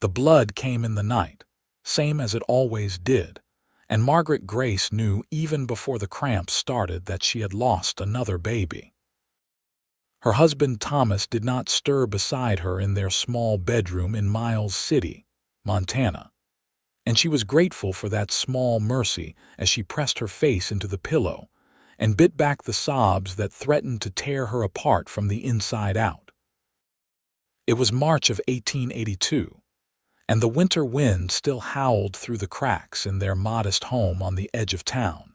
The blood came in the night, same as it always did, and Margaret Grace knew even before the cramps started that she had lost another baby. Her husband Thomas did not stir beside her in their small bedroom in Miles City, Montana, and she was grateful for that small mercy as she pressed her face into the pillow and bit back the sobs that threatened to tear her apart from the inside out. It was March of 1882, and the winter wind still howled through the cracks in their modest home on the edge of town,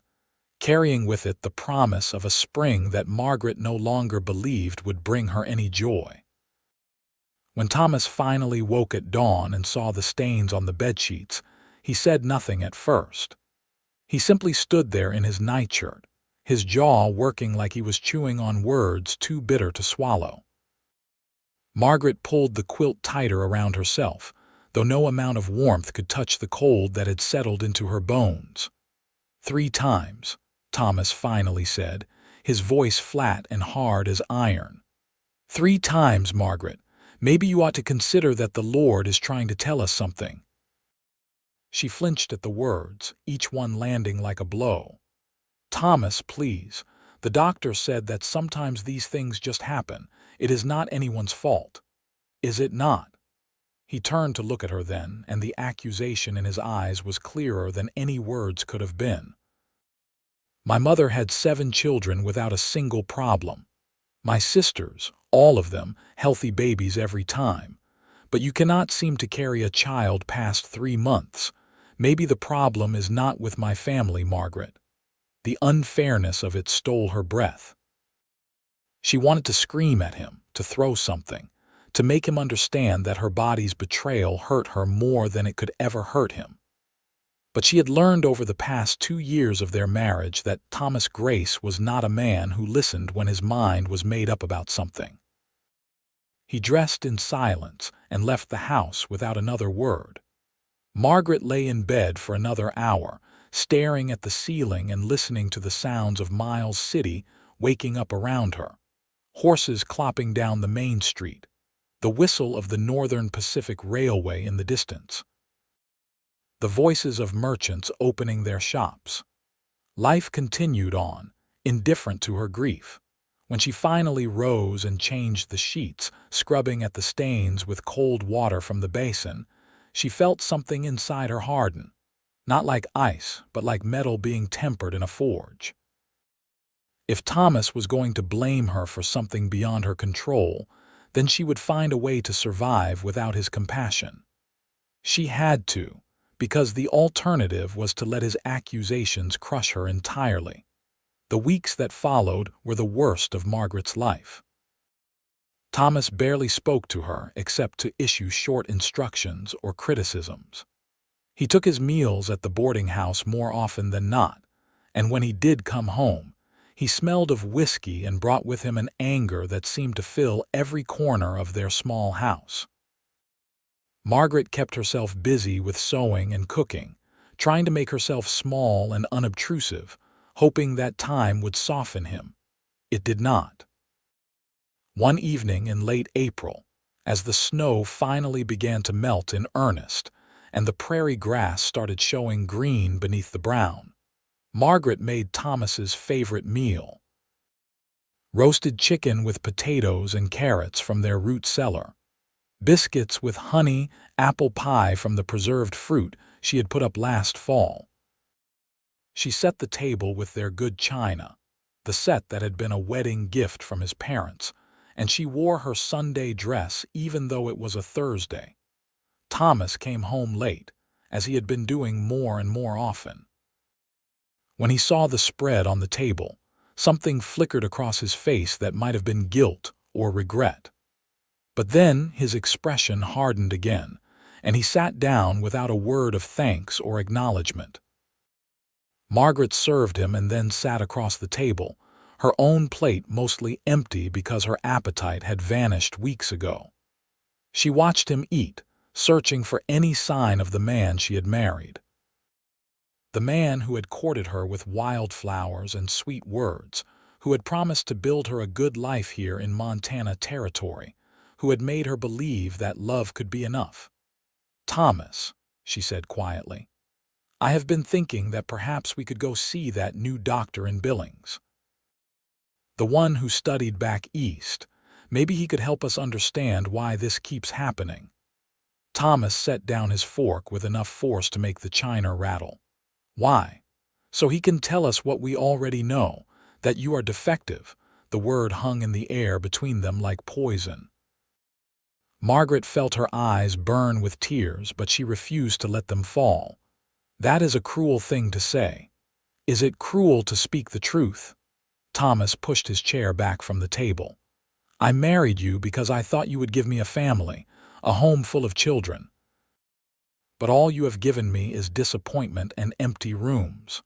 carrying with it the promise of a spring that Margaret no longer believed would bring her any joy. When Thomas finally woke at dawn and saw the stains on the bedsheets, he said nothing at first. He simply stood there in his nightshirt, his jaw working like he was chewing on words too bitter to swallow. Margaret pulled the quilt tighter around herself, though no amount of warmth could touch the cold that had settled into her bones. 3 times, Thomas finally said, his voice flat and hard as iron. 3 times, Margaret. Maybe you ought to consider that the Lord is trying to tell us something. She flinched at the words, each one landing like a blow. Thomas, please. The doctor said that sometimes these things just happen. It is not anyone's fault. Is it not? He turned to look at her then, and the accusation in his eyes was clearer than any words could have been. My mother had 7 children without a single problem. My sisters, all of them, healthy babies every time. But you cannot seem to carry a child past 3 months. Maybe the problem is not with my family, Margaret. The unfairness of it stole her breath. She wanted to scream at him, to throw something, to make him understand that her body's betrayal hurt her more than it could ever hurt him. But she had learned over the past 2 years of their marriage that Thomas Grace was not a man who listened when his mind was made up about something. He dressed in silence and left the house without another word. Margaret lay in bed for another hour, staring at the ceiling and listening to the sounds of Miles City waking up around her. Horses clopping down the main street, the whistle of the Northern Pacific Railway in the distance, the voices of merchants opening their shops. Life continued on, indifferent to her grief. When she finally rose and changed the sheets, scrubbing at the stains with cold water from the basin, she felt something inside her harden, not like ice, but like metal being tempered in a forge. If Thomas was going to blame her for something beyond her control, then she would find a way to survive without his compassion. She had to, because the alternative was to let his accusations crush her entirely. The weeks that followed were the worst of Margaret's life. Thomas barely spoke to her except to issue short instructions or criticisms. He took his meals at the boarding house more often than not, and when he did come home, he smelled of whiskey and brought with him an anger that seemed to fill every corner of their small house. Margaret kept herself busy with sewing and cooking, trying to make herself small and unobtrusive, hoping that time would soften him. It did not. One evening in late April, as the snow finally began to melt in earnest and the prairie grass started showing green beneath the brown, Margaret made Thomas's favorite meal. Roasted chicken with potatoes and carrots from their root cellar, biscuits with honey, apple pie from the preserved fruit she had put up last fall. She set the table with their good china, the set that had been a wedding gift from his parents, and she wore her Sunday dress even though it was a Thursday. Thomas came home late, as he had been doing more and more often. When he saw the spread on the table, something flickered across his face that might have been guilt or regret. But then his expression hardened again, and he sat down without a word of thanks or acknowledgement. Margaret served him and then sat across the table, her own plate mostly empty because her appetite had vanished weeks ago. She watched him eat, searching for any sign of the man she had married. The man who had courted her with wildflowers and sweet words, who had promised to build her a good life here in Montana territory, who had made her believe that love could be enough. "Thomas," she said quietly, "I have been thinking that perhaps we could go see that new doctor in Billings. The one who studied back east. Maybe he could help us understand why this keeps happening." Thomas set down his fork with enough force to make the china rattle. "Why?" "So he can tell us what we already know, that you are defective." The word hung in the air between them like poison. Margaret felt her eyes burn with tears, but she refused to let them fall. "That is a cruel thing to say." "Is it cruel to speak the truth?" Thomas pushed his chair back from the table. "I married you because I thought you would give me a family, a home full of children. But all you have given me is disappointment and empty rooms."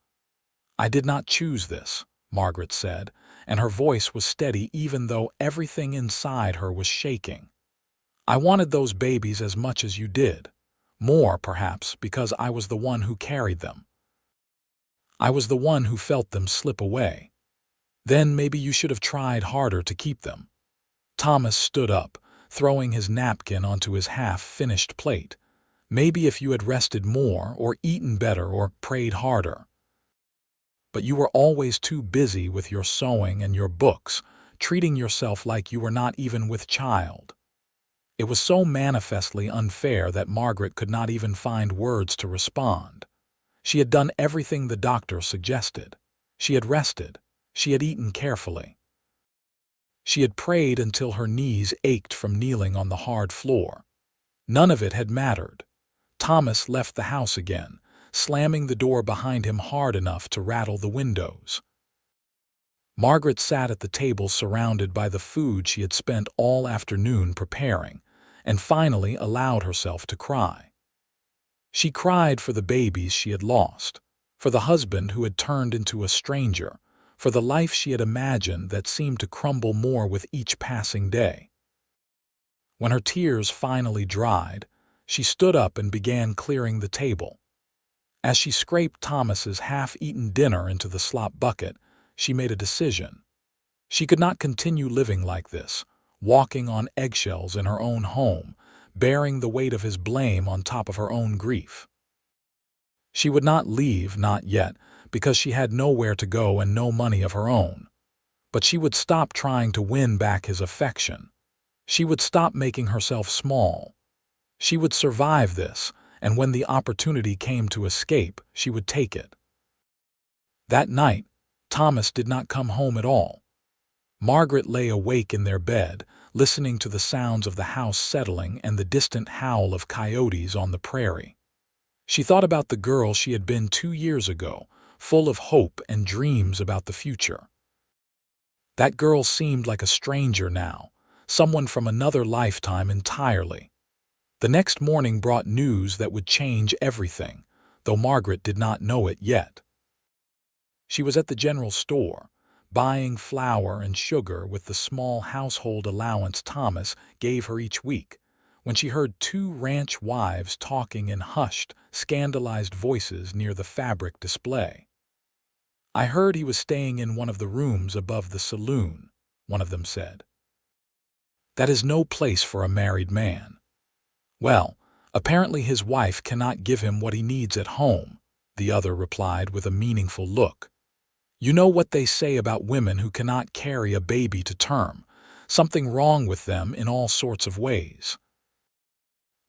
"I did not choose this," Margaret said, and her voice was steady even though everything inside her was shaking. "I wanted those babies as much as you did. More, perhaps, because I was the one who carried them. I was the one who felt them slip away. Then maybe you should have tried harder to keep them." Thomas stood up, throwing his napkin onto his half-finished plate. "Maybe if you had rested more, or eaten better, or prayed harder. But you were always too busy with your sewing and your books, treating yourself like you were not even with child." It was so manifestly unfair that Margaret could not even find words to respond. She had done everything the doctor suggested. She had rested. She had eaten carefully. She had prayed until her knees ached from kneeling on the hard floor. None of it had mattered. Thomas left the house again, slamming the door behind him hard enough to rattle the windows. Margaret sat at the table surrounded by the food she had spent all afternoon preparing, and finally allowed herself to cry. She cried for the babies she had lost, for the husband who had turned into a stranger, for the life she had imagined that seemed to crumble more with each passing day. When her tears finally dried, she stood up and began clearing the table. As she scraped Thomas's half-eaten dinner into the slop bucket, she made a decision. She could not continue living like this, walking on eggshells in her own home, bearing the weight of his blame on top of her own grief. She would not leave, not yet, because she had nowhere to go and no money of her own. But she would stop trying to win back his affection. She would stop making herself small. She would survive this, and when the opportunity came to escape, she would take it. That night, Thomas did not come home at all. Margaret lay awake in their bed, listening to the sounds of the house settling and the distant howl of coyotes on the prairie. She thought about the girl she had been 2 years ago, full of hope and dreams about the future. That girl seemed like a stranger now, someone from another lifetime entirely. The next morning brought news that would change everything, though Margaret did not know it yet. She was at the general store, buying flour and sugar with the small household allowance Thomas gave her each week, when she heard 2 ranch wives talking in hushed, scandalized voices near the fabric display. "I heard he was staying in one of the rooms above the saloon," one of them said. "That is no place for a married man." "Well, apparently his wife cannot give him what he needs at home," the other replied with a meaningful look. "You know what they say about women who cannot carry a baby to term, something wrong with them in all sorts of ways."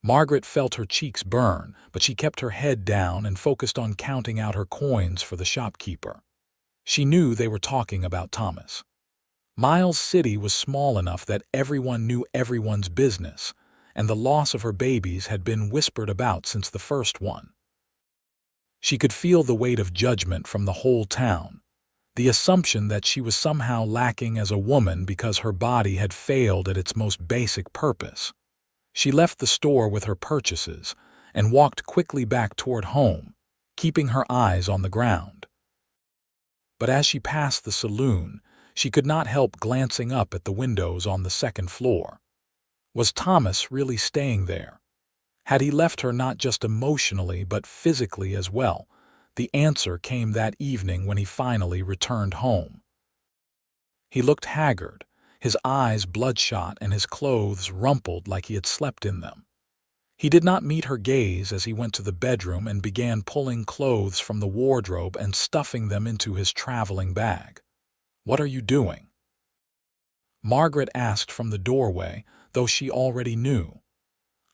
Margaret felt her cheeks burn, but she kept her head down and focused on counting out her coins for the shopkeeper. She knew they were talking about Thomas. Miles City was small enough that everyone knew everyone's business, and the loss of her babies had been whispered about since the first one. She could feel the weight of judgment from the whole town, the assumption that she was somehow lacking as a woman because her body had failed at its most basic purpose. She left the store with her purchases and walked quickly back toward home, keeping her eyes on the ground. But as she passed the saloon, she could not help glancing up at the windows on the second floor. Was Thomas really staying there? Had he left her not just emotionally but physically as well? The answer came that evening when he finally returned home. He looked haggard, his eyes bloodshot and his clothes rumpled like he had slept in them. He did not meet her gaze as he went to the bedroom and began pulling clothes from the wardrobe and stuffing them into his traveling bag. "What are you doing?" Margaret asked from the doorway, though she already knew.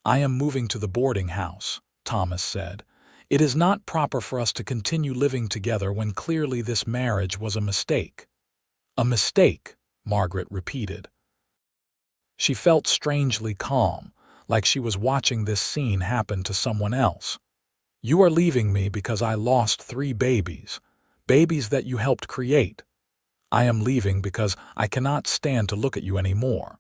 "I am moving to the boarding house," Thomas said. "It is not proper for us to continue living together when clearly this marriage was a mistake." "A mistake," Margaret repeated. She felt strangely calm, like she was watching this scene happen to someone else. "You are leaving me because I lost 3 babies, babies that you helped create. I am leaving because I cannot stand to look at you anymore."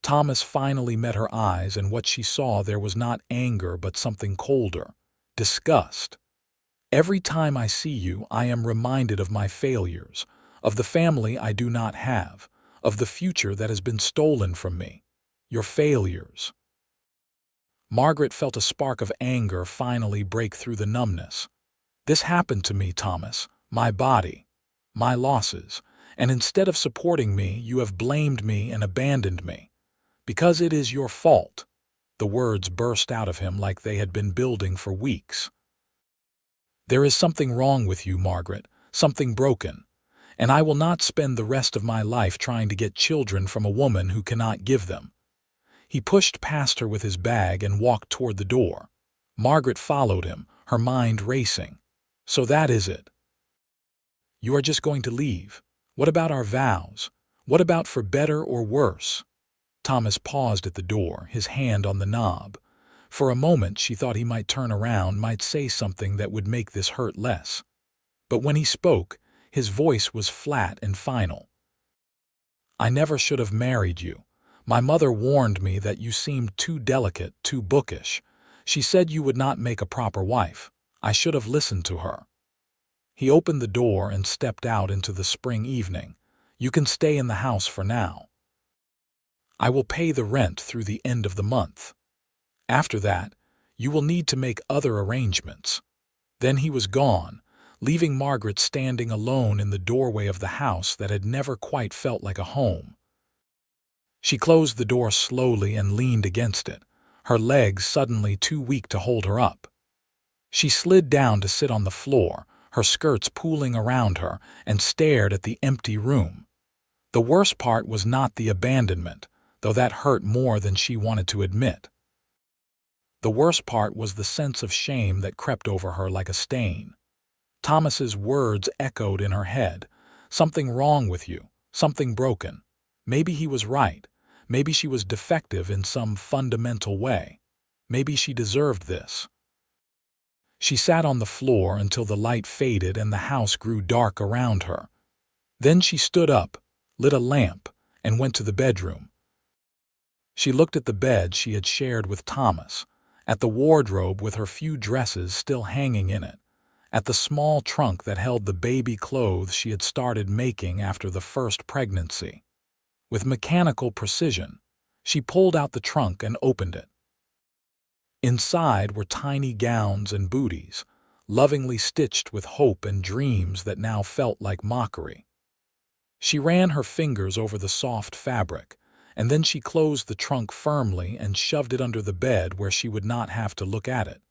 Thomas finally met her eyes, and what she saw there was not anger but something colder: disgust. "Every time I see you, I am reminded of my failures, of the family I do not have, of the future that has been stolen from me. Your failures." Margaret felt a spark of anger finally break through the numbness. "This happened to me, Thomas, my body, my losses, and instead of supporting me, you have blamed me and abandoned me. Because it is your fault." The words burst out of him like they had been building for weeks. "There is something wrong with you, Margaret, something broken, and I will not spend the rest of my life trying to get children from a woman who cannot give them." He pushed past her with his bag and walked toward the door. Margaret followed him, her mind racing. "So that is it. You are just going to leave. What about our vows? What about for better or worse?" Thomas paused at the door, his hand on the knob. For a moment she thought he might turn around, might say something that would make this hurt less. But when he spoke, his voice was flat and final. "I never should have married you. My mother warned me that you seemed too delicate, too bookish. She said you would not make a proper wife. I should have listened to her." He opened the door and stepped out into the spring evening. "You can stay in the house for now. I will pay the rent through the end of the month. After that, you will need to make other arrangements." Then he was gone, leaving Margaret standing alone in the doorway of the house that had never quite felt like a home. She closed the door slowly and leaned against it, her legs suddenly too weak to hold her up. She slid down to sit on the floor, her skirts pooling around her, and stared at the empty room. The worst part was not the abandonment, though that hurt more than she wanted to admit. The worst part was the sense of shame that crept over her like a stain. Thomas's words echoed in her head. "Something wrong with you, something broken." Maybe he was right. Maybe she was defective in some fundamental way. Maybe she deserved this. She sat on the floor until the light faded and the house grew dark around her. Then she stood up, lit a lamp, and went to the bedroom. She looked at the bed she had shared with Thomas, at the wardrobe with her few dresses still hanging in it, at the small trunk that held the baby clothes she had started making after the first pregnancy. With mechanical precision, she pulled out the trunk and opened it. Inside were tiny gowns and booties, lovingly stitched with hope and dreams that now felt like mockery. She ran her fingers over the soft fabric, and then she closed the trunk firmly and shoved it under the bed where she would not have to look at it.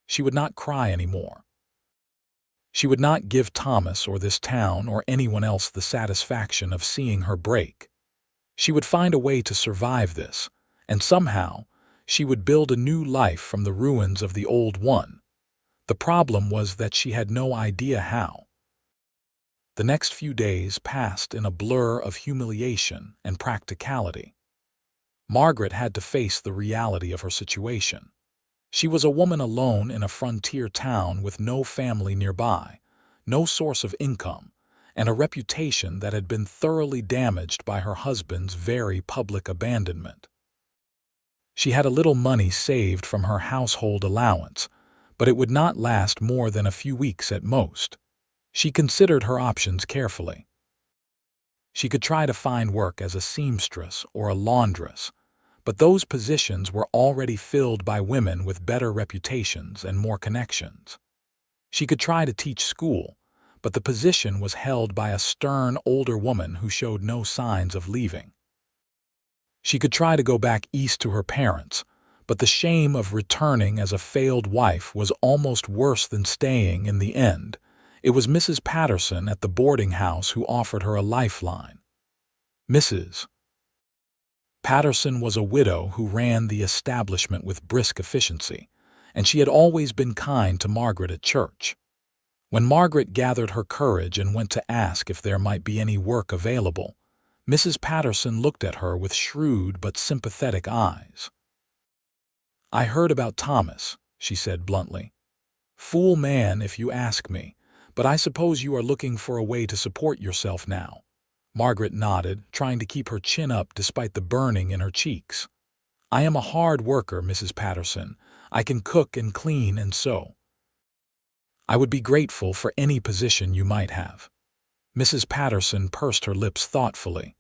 She would not cry anymore. She would not give Thomas or this town or anyone else the satisfaction of seeing her break. She would find a way to survive this, and somehow she would build a new life from the ruins of the old one. The problem was that she had no idea how. The next few days passed in a blur of humiliation and practicality. Margaret had to face the reality of her situation. She was a woman alone in a frontier town with no family nearby, no source of income, and a reputation that had been thoroughly damaged by her husband's very public abandonment. She had a little money saved from her household allowance, but it would not last more than a few weeks at most. She considered her options carefully. She could try to find work as a seamstress or a laundress, but those positions were already filled by women with better reputations and more connections. She could try to teach school, but the position was held by a stern older woman who showed no signs of leaving. She could try to go back east to her parents, but the shame of returning as a failed wife was almost worse than staying in the end. It was Mrs. Patterson at the boarding house who offered her a lifeline. Mrs. Patterson was a widow who ran the establishment with brisk efficiency, and she had always been kind to Margaret at church. When Margaret gathered her courage and went to ask if there might be any work available, Mrs. Patterson looked at her with shrewd but sympathetic eyes. "I heard about Thomas," she said bluntly. "Fool man, if you ask me, but I suppose you are looking for a way to support yourself now." Margaret nodded, trying to keep her chin up despite the burning in her cheeks. "I am a hard worker, Mrs. Patterson. I can cook and clean and sew. I would be grateful for any position you might have." Mrs. Patterson pursed her lips thoughtfully.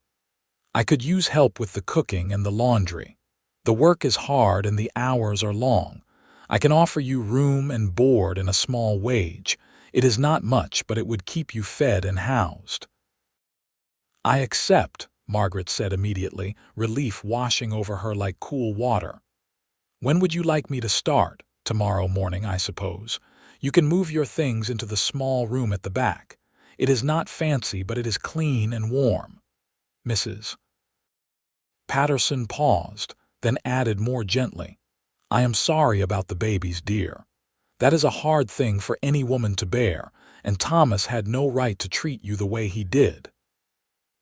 "I could use help with the cooking and the laundry. The work is hard and the hours are long. I can offer you room and board and a small wage. It is not much, but it would keep you fed and housed." "I accept," Margaret said immediately, relief washing over her like cool water. "When would you like me to start? Tomorrow morning, I suppose. You can move your things into the small room at the back. It is not fancy, but it is clean and warm." Mrs. Patterson paused, then added more gently, "I am sorry about the babies, dear. That is a hard thing for any woman to bear, and Thomas had no right to treat you the way he did."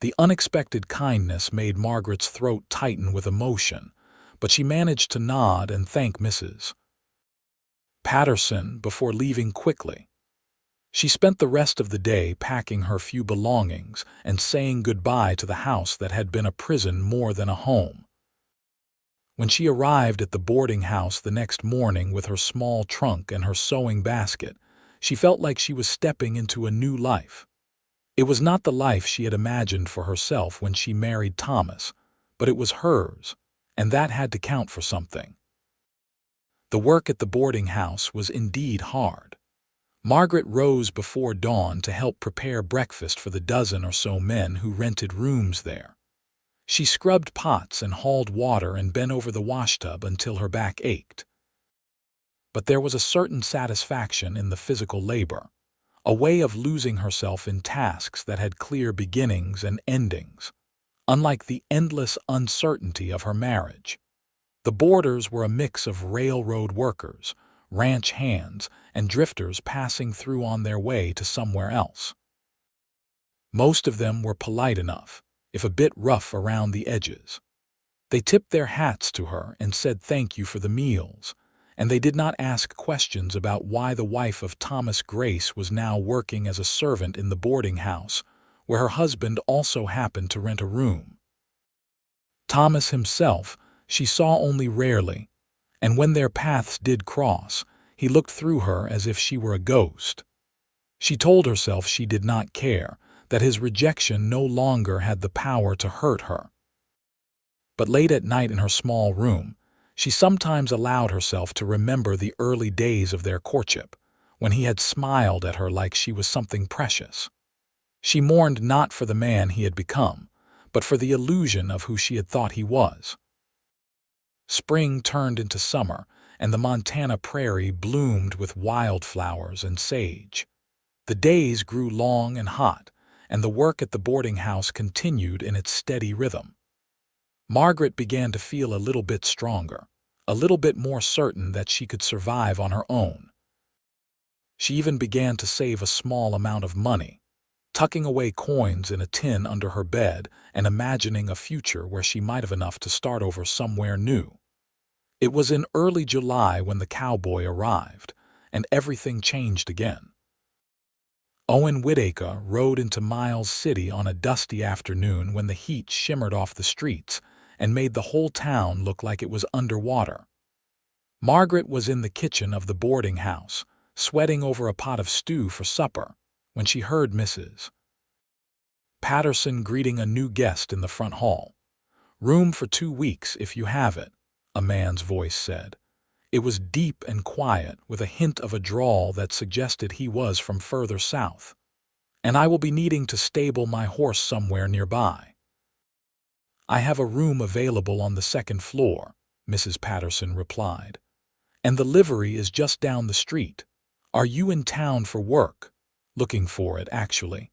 The unexpected kindness made Margaret's throat tighten with emotion, but she managed to nod and thank Mrs. Patterson before leaving quickly. She spent the rest of the day packing her few belongings and saying goodbye to the house that had been a prison more than a home. When she arrived at the boarding house the next morning with her small trunk and her sewing basket, she felt like she was stepping into a new life. It was not the life she had imagined for herself when she married Thomas, but it was hers, and that had to count for something. The work at the boarding house was indeed hard. Margaret rose before dawn to help prepare breakfast for the dozen or so men who rented rooms there. She scrubbed pots and hauled water and bent over the washtub until her back ached. But there was a certain satisfaction in the physical labor, a way of losing herself in tasks that had clear beginnings and endings, unlike the endless uncertainty of her marriage. The boarders were a mix of railroad workers, ranch hands, and drifters passing through on their way to somewhere else. Most of them were polite enough, if a bit rough around the edges. They tipped their hats to her and said thank you for the meals, and they did not ask questions about why the wife of Thomas Grace was now working as a servant in the boarding house, where her husband also happened to rent a room. Thomas himself she saw only rarely, and when their paths did cross, he looked through her as if she were a ghost. She told herself she did not care, that his rejection no longer had the power to hurt her. But late at night in her small room, she sometimes allowed herself to remember the early days of their courtship, when he had smiled at her like she was something precious. She mourned not for the man he had become, but for the illusion of who she had thought he was. Spring turned into summer, and the Montana prairie bloomed with wildflowers and sage. The days grew long and hot, and the work at the boarding house continued in its steady rhythm. Margaret began to feel a little bit stronger, a little bit more certain that she could survive on her own. She even began to save a small amount of money, tucking away coins in a tin under her bed and imagining a future where she might have enough to start over somewhere new. It was in early July when the Cowboy arrived, and everything changed again. Owen Whitaker rode into Miles City on a dusty afternoon when the heat shimmered off the streets and made the whole town look like it was underwater. Margaret was in the kitchen of the boarding house, sweating over a pot of stew for supper, when she heard Mrs. Patterson greeting a new guest in the front hall. "Room for 2 weeks if you have it," a man's voice said. It was deep and quiet, with a hint of a drawl that suggested he was from further south. "And I will be needing to stable my horse somewhere nearby. I have a room available on the 2nd floor. Mrs. Patterson replied. "And the livery is just down the street. Are you in town for work?" "Looking for it, actually.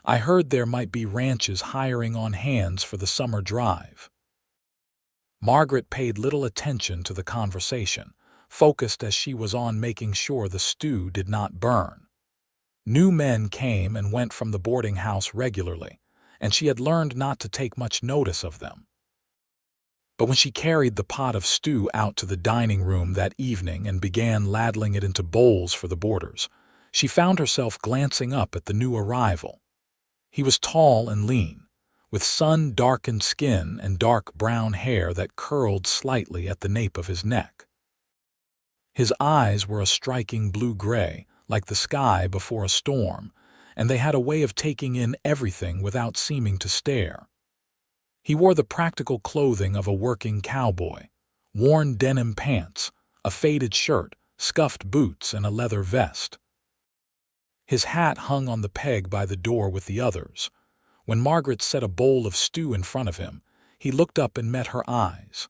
I heard there might be ranches hiring on hands for the summer drive." Margaret paid little attention to the conversation, focused as she was on making sure the stew did not burn. New men came and went from the boarding house regularly, and she had learned not to take much notice of them. But when she carried the pot of stew out to the dining room that evening and began ladling it into bowls for the boarders, she found herself glancing up at the new arrival. He was tall and lean, with sun-darkened skin and dark brown hair that curled slightly at the nape of his neck. His eyes were a striking blue-gray, like the sky before a storm, and they had a way of taking in everything without seeming to stare. He wore the practical clothing of a working cowboy: worn denim pants, a faded shirt, scuffed boots, and a leather vest. His hat hung on the peg by the door with the others. When Margaret set a bowl of stew in front of him, he looked up and met her eyes.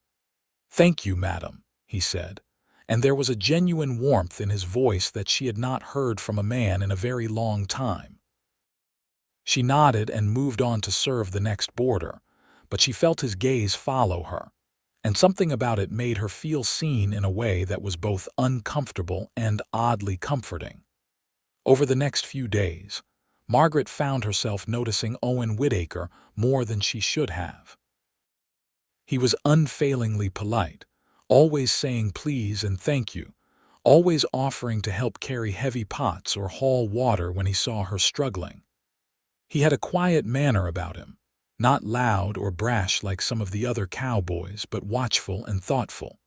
"Thank you, madam," he said, and there was a genuine warmth in his voice that she had not heard from a man in a very long time. She nodded and moved on to serve the next boarder, but she felt his gaze follow her, and something about it made her feel seen in a way that was both uncomfortable and oddly comforting. Over the next few days, Margaret found herself noticing Owen Whittaker more than she should have. He was unfailingly polite, always saying please and thank you, always offering to help carry heavy pots or haul water when he saw her struggling. He had a quiet manner about him, not loud or brash like some of the other cowboys, but watchful and thoughtful.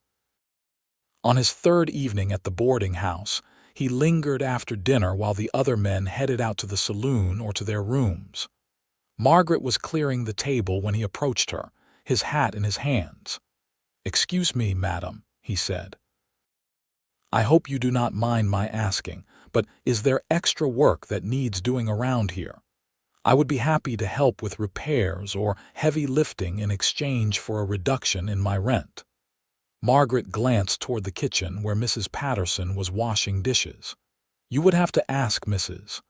On his third evening at the boarding house, he lingered after dinner while the other men headed out to the saloon or to their rooms. Margaret was clearing the table when he approached her, his hat in his hands. "Excuse me, madam," he said. "I hope you do not mind my asking, but is there extra work that needs doing around here? I would be happy to help with repairs or heavy lifting in exchange for a reduction in my rent." Margaret glanced toward the kitchen where Mrs. Patterson was washing dishes. "You would have to ask Mrs.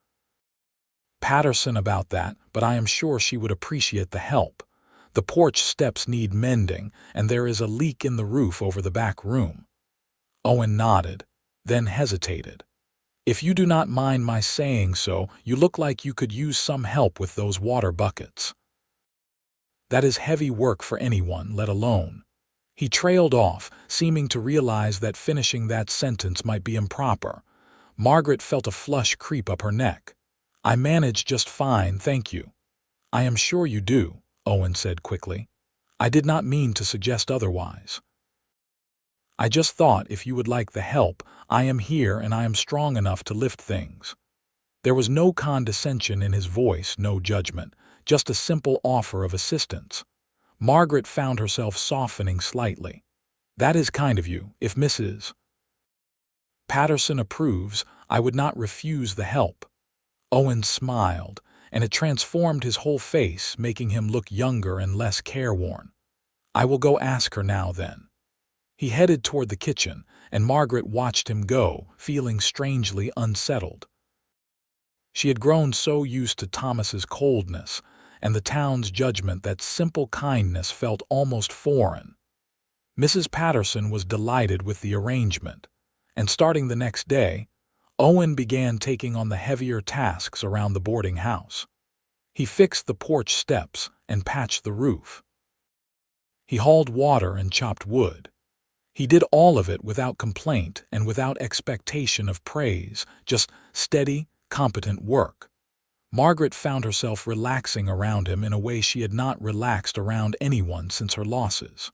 Patterson about that, but I am sure she would appreciate the help. The porch steps need mending, and there is a leak in the roof over the back room." Owen nodded, then hesitated. "If you do not mind my saying so, you look like you could use some help with those water buckets." "That is heavy work for anyone, let alone." He trailed off, seeming to realize that finishing that sentence might be improper. Margaret felt a flush creep up her neck. "I manage just fine, thank you." "I am sure you do," Owen said quickly. "I did not mean to suggest otherwise. I just thought if you would like the help, I am here and I am strong enough to lift things." There was no condescension in his voice, no judgment, just a simple offer of assistance. Margaret found herself softening slightly. "That is kind of you. If Mrs. Patterson approves, I would not refuse the help." Owen smiled, and it transformed his whole face, making him look younger and less careworn. "I will go ask her now, then." He headed toward the kitchen, and Margaret watched him go, feeling strangely unsettled. She had grown so used to Thomas's coldness and the town's judgment that simple kindness felt almost foreign. Mrs. Patterson was delighted with the arrangement, and starting the next day, Owen began taking on the heavier tasks around the boarding house. He fixed the porch steps and patched the roof. He hauled water and chopped wood. He did all of it without complaint and without expectation of praise, just steady, competent work. Margaret found herself relaxing around him in a way she had not relaxed around anyone since her losses.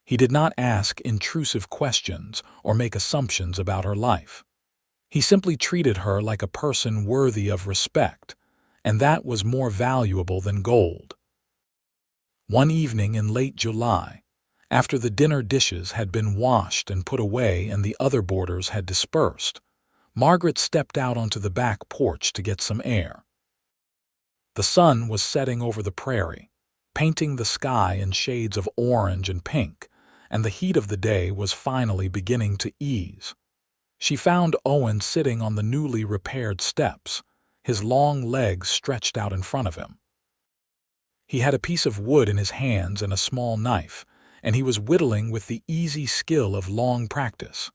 He did not ask intrusive questions or make assumptions about her life. He simply treated her like a person worthy of respect, and that was more valuable than gold. One evening in late July, after the dinner dishes had been washed and put away and the other boarders had dispersed, Margaret stepped out onto the back porch to get some air. The sun was setting over the prairie, painting the sky in shades of orange and pink, and the heat of the day was finally beginning to ease. She found Owen sitting on the newly repaired steps, his long legs stretched out in front of him. He had a piece of wood in his hands and a small knife, and he was whittling with the easy skill of long practice.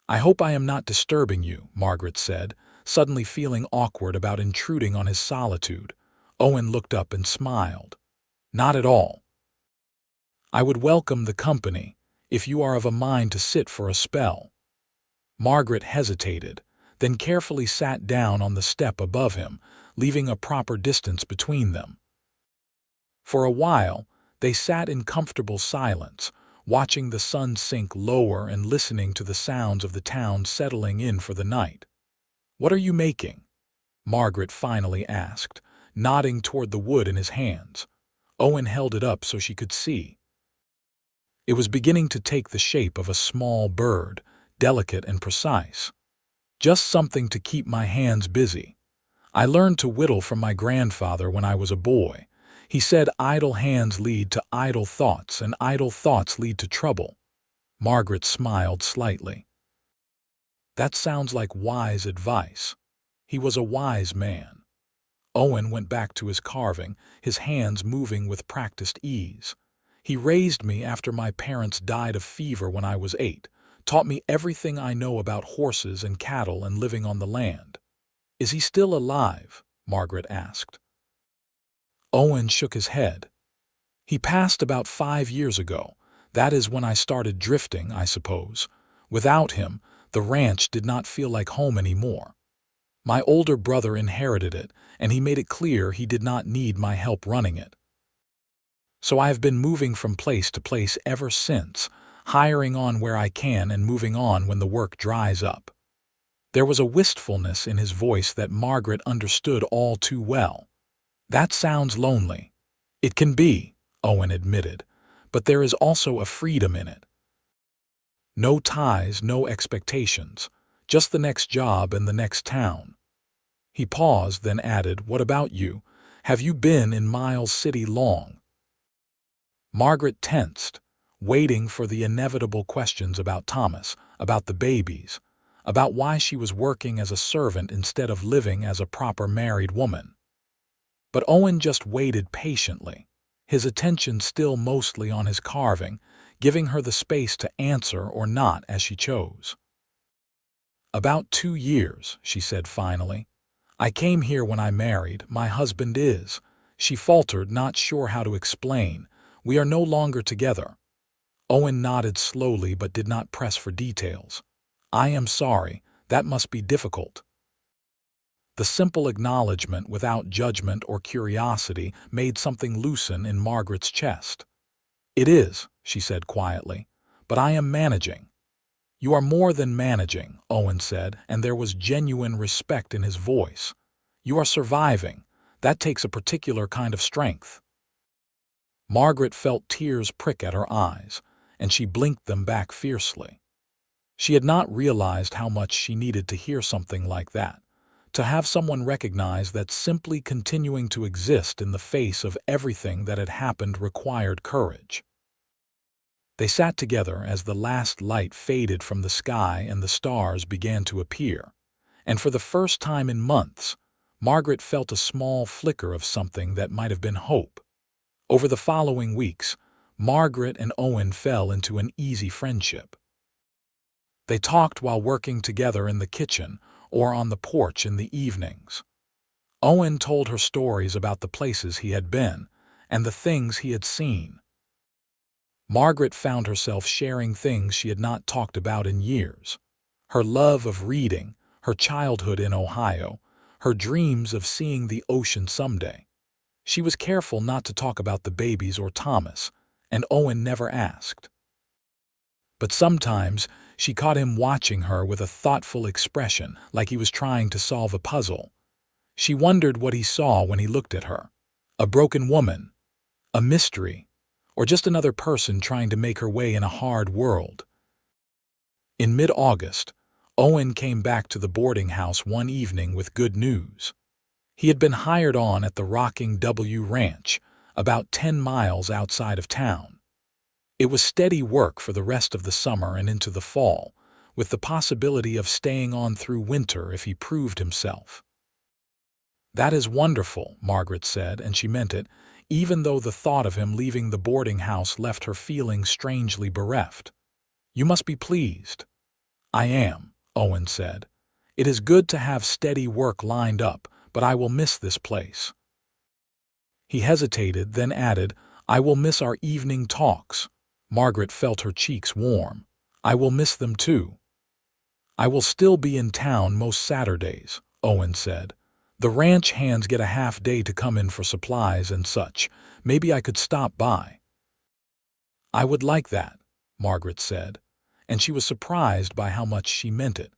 "I hope I am not disturbing you," Margaret said, suddenly feeling awkward about intruding on his solitude. Owen looked up and smiled. "Not at all. I would welcome the company, if you are of a mind to sit for a spell." Margaret hesitated, then carefully sat down on the step above him, leaving a proper distance between them. For a while, they sat in comfortable silence, watching the sun sink lower and listening to the sounds of the town settling in for the night. "What are you making?" Margaret finally asked, nodding toward the wood in his hands. Owen held it up so she could see. It was beginning to take the shape of a small bird, delicate and precise. "Just something to keep my hands busy. I learned to whittle from my grandfather when I was a boy. He said idle hands lead to idle thoughts, and idle thoughts lead to trouble." Margaret smiled slightly. "That sounds like wise advice." He was a wise man. Owen went back to his carving, his hands moving with practiced ease. "He raised me after my parents died of fever when I was 8, taught me everything I know about horses and cattle and living on the land." "Is he still alive?" Margaret asked. Owen shook his head. "He passed about 5 years ago. That is when I started drifting, I suppose. Without him, the ranch did not feel like home anymore. My older brother inherited it, and he made it clear he did not need my help running it. So I have been moving from place to place ever since, hiring on where I can and moving on when the work dries up." There was a wistfulness in his voice that Margaret understood all too well. "That sounds lonely." "It can be," Owen admitted, "but there is also a freedom in it. No ties, no expectations, just the next job and the next town." He paused, then added, "What about you? Have you been in Miles City long?" Margaret tensed, waiting for the inevitable questions about Thomas, about the babies, about why she was working as a servant instead of living as a proper married woman. But Owen just waited patiently, his attention still mostly on his carving, giving her the space to answer or not as she chose. "About 2 years," she said finally. "I came here when I married. My husband is—" She faltered, not sure how to explain. "We are no longer together." Owen nodded slowly but did not press for details. "I am sorry. That must be difficult." The simple acknowledgement without judgment or curiosity made something loosen in Margaret's chest. "It is," she said quietly, "but I am managing." "You are more than managing," Owen said, and there was genuine respect in his voice. "You are surviving. That takes a particular kind of strength." Margaret felt tears prick at her eyes, and she blinked them back fiercely. She had not realized how much she needed to hear something like that, to have someone recognize that simply continuing to exist in the face of everything that had happened required courage. They sat together as the last light faded from the sky and the stars began to appear, and for the first time in months, Margaret felt a small flicker of something that might have been hope. Over the following weeks, Margaret and Owen fell into an easy friendship. They talked while working together in the kitchen or on the porch in the evenings. Owen told her stories about the places he had been and the things he had seen. Margaret found herself sharing things she had not talked about in years: her love of reading, her childhood in Ohio, her dreams of seeing the ocean someday. She was careful not to talk about the babies or Thomas, and Owen never asked. But sometimes she caught him watching her with a thoughtful expression, like he was trying to solve a puzzle. She wondered what he saw when he looked at her: a broken woman, a mystery, or just another person trying to make her way in a hard world. In mid-August, Owen came back to the boarding house one evening with good news. He had been hired on at the Rocking W Ranch, about 10 miles outside of town. It was steady work for the rest of the summer and into the fall, with the possibility of staying on through winter if he proved himself. "That is wonderful," Margaret said, and she meant it, even though the thought of him leaving the boarding house left her feeling strangely bereft. "You must be pleased." "I am," Owen said. "It is good to have steady work lined up, but I will miss this place." He hesitated, then added, "I will miss our evening talks." Margaret felt her cheeks warm. "I will miss them too." "I will still be in town most Saturdays," Owen said. "The ranch hands get a half day to come in for supplies and such. Maybe I could stop by." "I would like that," Margaret said, and she was surprised by how much she meant it.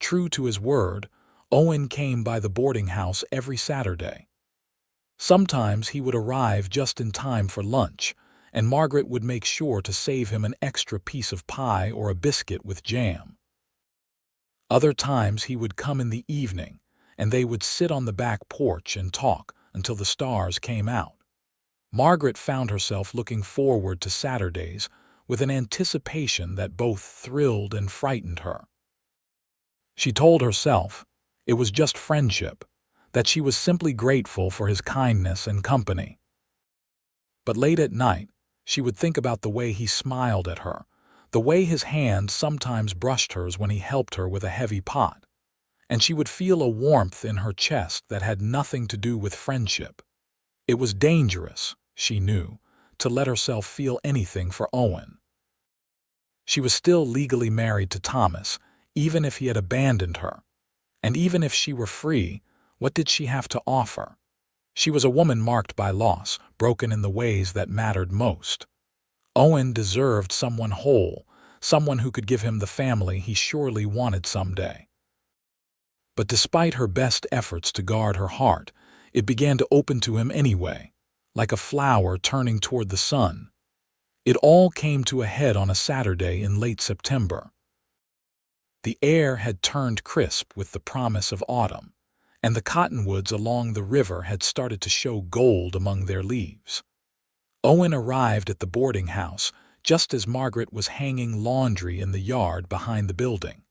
True to his word, Owen came by the boarding house every Saturday. Sometimes he would arrive just in time for lunch, and Margaret would make sure to save him an extra piece of pie or a biscuit with jam. Other times he would come in the evening, and they would sit on the back porch and talk until the stars came out. Margaret found herself looking forward to Saturdays with an anticipation that both thrilled and frightened her. She told herself it was just friendship, that she was simply grateful for his kindness and company. But late at night, she would think about the way he smiled at her, the way his hand sometimes brushed hers when he helped her with a heavy pot, and she would feel a warmth in her chest that had nothing to do with friendship. It was dangerous, she knew, to let herself feel anything for Owen. She was still legally married to Thomas, even if he had abandoned her. And even if she were free, what did she have to offer? She was a woman marked by loss, broken in the ways that mattered most. Owen deserved someone whole, someone who could give him the family he surely wanted someday. But despite her best efforts to guard her heart, it began to open to him anyway, like a flower turning toward the sun. It all came to a head on a Saturday in late September. The air had turned crisp with the promise of autumn, and the cottonwoods along the river had started to show gold among their leaves. Owen arrived at the boarding house just as Margaret was hanging laundry in the yard behind the building.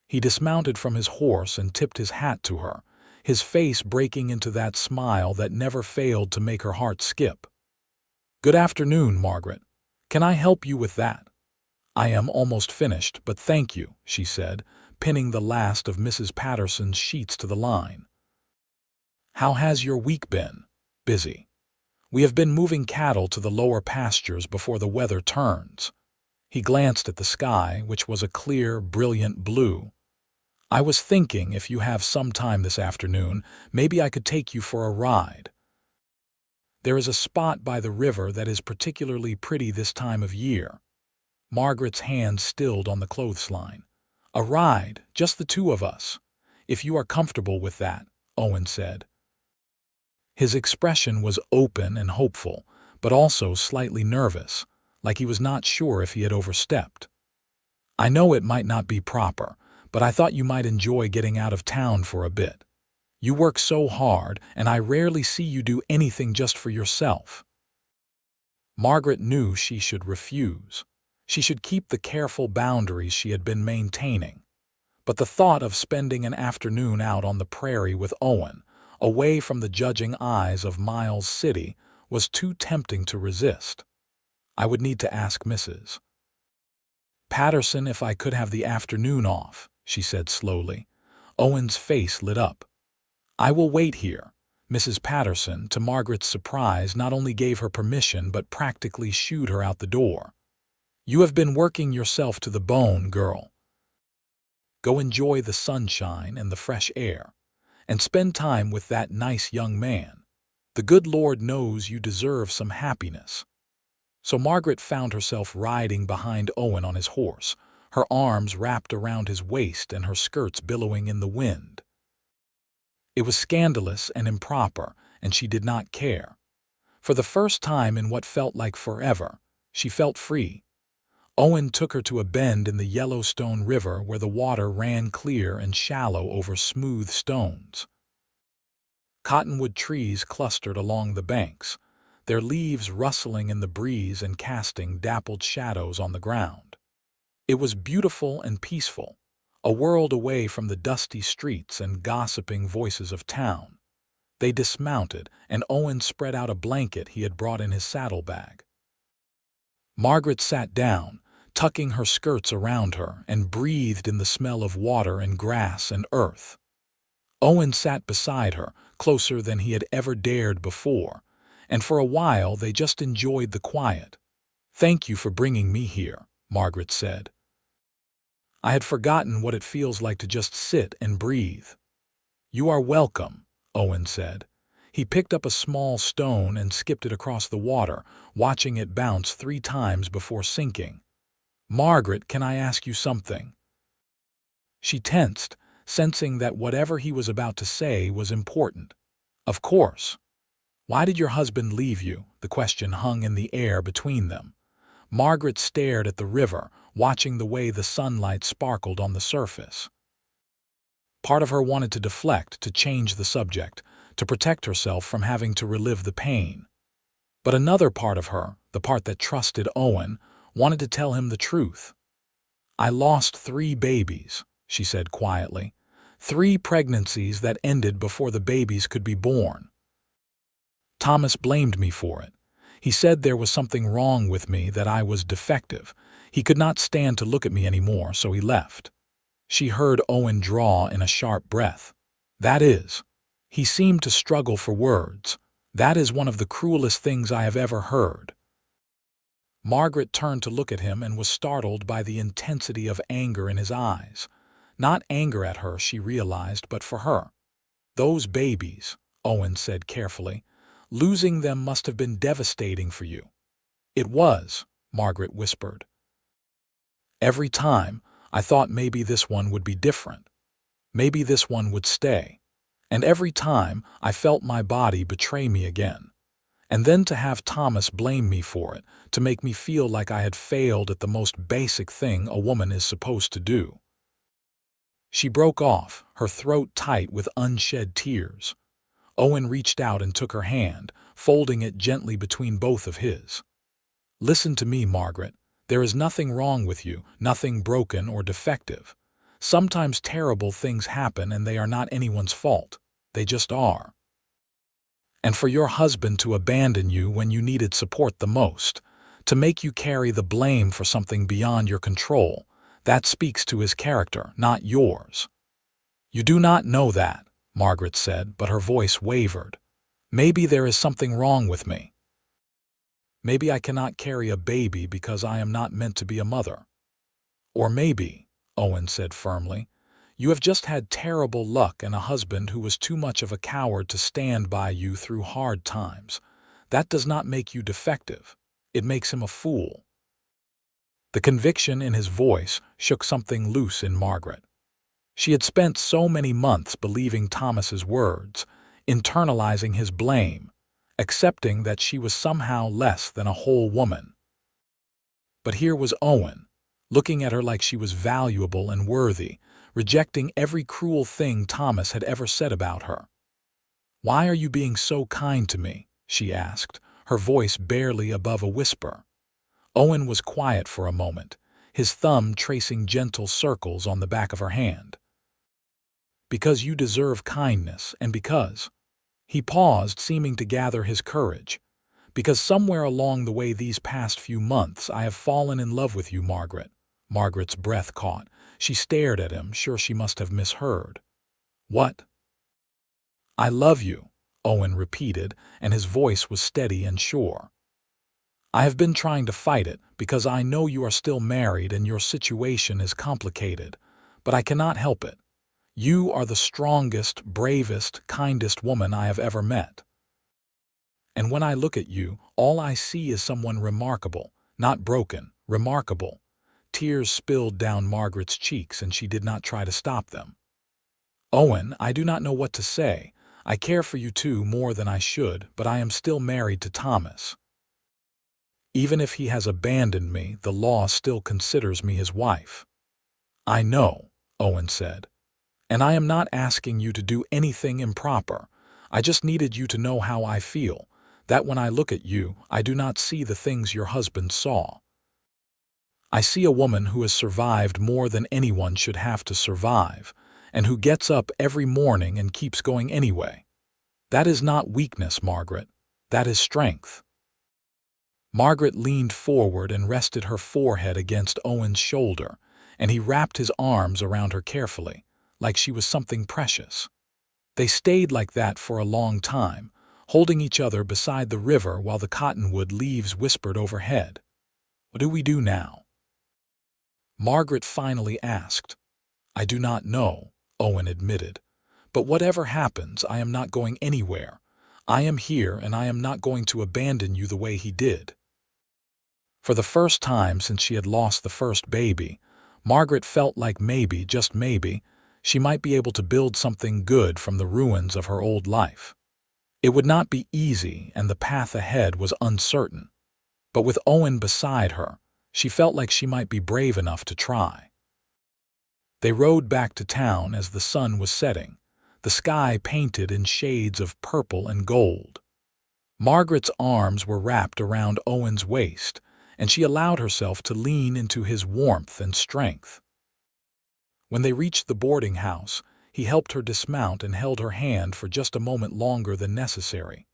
He dismounted from his horse and tipped his hat to her, his face breaking into that smile that never failed to make her heart skip. "Good afternoon, Margaret. Can I help you with that?" "I am almost finished, but thank you," she said, pinning the last of Mrs. Patterson's sheets to the line. "How has your week been?" "Busy. We have been moving cattle to the lower pastures before the weather turns." He glanced at the sky, which was a clear, brilliant blue. "I was thinking if you have some time this afternoon, maybe I could take you for a ride. There is a spot by the river that is particularly pretty this time of year." Margaret's hand stilled on the clothesline. "A ride, just the two of us. If you are comfortable with that," Owen said. His expression was open and hopeful, but also slightly nervous, like he was not sure if he had overstepped. "I know it might not be proper, but I thought you might enjoy getting out of town for a bit. You work so hard, and I rarely see you do anything just for yourself." Margaret knew she should refuse. She should keep the careful boundaries she had been maintaining. But the thought of spending an afternoon out on the prairie with Owen, away from the judging eyes of Miles City, was too tempting to resist. "I would need to ask Mrs. Patterson if I could have the afternoon off," she said slowly. Owen's face lit up. "I will wait here." Mrs. Patterson, to Margaret's surprise, not only gave her permission but practically shooed her out the door. "You have been working yourself to the bone, girl. Go enjoy the sunshine and the fresh air, and spend time with that nice young man. The good Lord knows you deserve some happiness." So Margaret found herself riding behind Owen on his horse, her arms wrapped around his waist and her skirts billowing in the wind. It was scandalous and improper, and she did not care. For the first time in what felt like forever, she felt free. Owen took her to a bend in the Yellowstone River where the water ran clear and shallow over smooth stones. Cottonwood trees clustered along the banks, their leaves rustling in the breeze and casting dappled shadows on the ground. It was beautiful and peaceful, a world away from the dusty streets and gossiping voices of town. They dismounted, and Owen spread out a blanket he had brought in his saddlebag. Margaret sat down, tucking her skirts around her, and breathed in the smell of water and grass and earth. Owen sat beside her, closer than he had ever dared before, and for a while they just enjoyed the quiet. "Thank you for bringing me here," Margaret said. "I had forgotten what it feels like to just sit and breathe." "You are welcome," Owen said. He picked up a small stone and skipped it across the water, watching it bounce 3 times before sinking. "Margaret, can I ask you something?" She tensed, sensing that whatever he was about to say was important. "Of course." "Why did your husband leave you?" The question hung in the air between them. Margaret stared at the river, watching the way the sunlight sparkled on the surface. Part of her wanted to deflect, to change the subject, to protect herself from having to relive the pain. But another part of her, the part that trusted Owen, wanted to tell him the truth. "I lost 3 babies," she said quietly. 3 pregnancies that ended before the babies could be born. Thomas blamed me for it. He said there was something wrong with me, that I was defective. He could not stand to look at me anymore, so he left. She heard Owen draw in a sharp breath. "That is." He seemed to struggle for words. "That is one of the cruelest things I have ever heard." Margaret turned to look at him and was startled by the intensity of anger in his eyes. Not anger at her, she realized, but for her. "Those babies," Owen said carefully. "Losing them must have been devastating for you." "It was," Margaret whispered. "Every time, I thought maybe this one would be different. Maybe this one would stay. And every time, I felt my body betray me again. And then to have Thomas blame me for it, to make me feel like I had failed at the most basic thing a woman is supposed to do." She broke off, her throat tight with unshed tears. Owen reached out and took her hand, folding it gently between both of his. "Listen to me, Margaret. There is nothing wrong with you, nothing broken or defective. Sometimes terrible things happen and they are not anyone's fault. They just are. And for your husband to abandon you when you needed support the most, to make you carry the blame for something beyond your control, that speaks to his character, not yours." "You do not know that," Margaret said, but her voice wavered. "Maybe there is something wrong with me. Maybe I cannot carry a baby because I am not meant to be a mother. Or maybe," Owen said firmly, "you have just had terrible luck and a husband who was too much of a coward to stand by you through hard times. That does not make you defective. It makes him a fool." The conviction in his voice shook something loose in Margaret. She had spent so many months believing Thomas's words, internalizing his blame, accepting that she was somehow less than a whole woman. But here was Owen, looking at her like she was valuable and worthy, rejecting every cruel thing Thomas had ever said about her. "Why are you being so kind to me?" she asked, her voice barely above a whisper. Owen was quiet for a moment, his thumb tracing gentle circles on the back of her hand. "Because you deserve kindness, and because—" He paused, seeming to gather his courage. "Because somewhere along the way these past few months I have fallen in love with you, Margaret." Margaret's breath caught. She stared at him, sure she must have misheard. "What?" "I love you," Owen repeated, and his voice was steady and sure. "I have been trying to fight it, because I know you are still married and your situation is complicated, but I cannot help it. You are the strongest, bravest, kindest woman I have ever met. And when I look at you, all I see is someone remarkable, not broken, remarkable." Tears spilled down Margaret's cheeks and she did not try to stop them. "Owen, I do not know what to say. I care for you too more than I should, but I am still married to Thomas. Even if he has abandoned me, the law still considers me his wife." "I know," Owen said. "And I am not asking you to do anything improper. I just needed you to know how I feel, that when I look at you, I do not see the things your husband saw. I see a woman who has survived more than anyone should have to survive, and who gets up every morning and keeps going anyway. That is not weakness, Margaret. That is strength." Margaret leaned forward and rested her forehead against Owen's shoulder, and he wrapped his arms around her carefully, like she was something precious. They stayed like that for a long time, holding each other beside the river while the cottonwood leaves whispered overhead. "What do we do now?" Margaret finally asked. "I do not know," Owen admitted. "But whatever happens, I am not going anywhere. I am here, and I am not going to abandon you the way he did." For the first time since she had lost the first baby, Margaret felt like maybe, just maybe, she might be able to build something good from the ruins of her old life. It would not be easy, and the path ahead was uncertain. But with Owen beside her, she felt like she might be brave enough to try. They rode back to town as the sun was setting, the sky painted in shades of purple and gold. Margaret's arms were wrapped around Owen's waist, and she allowed herself to lean into his warmth and strength. When they reached the boarding house, he helped her dismount and held her hand for just a moment longer than necessary.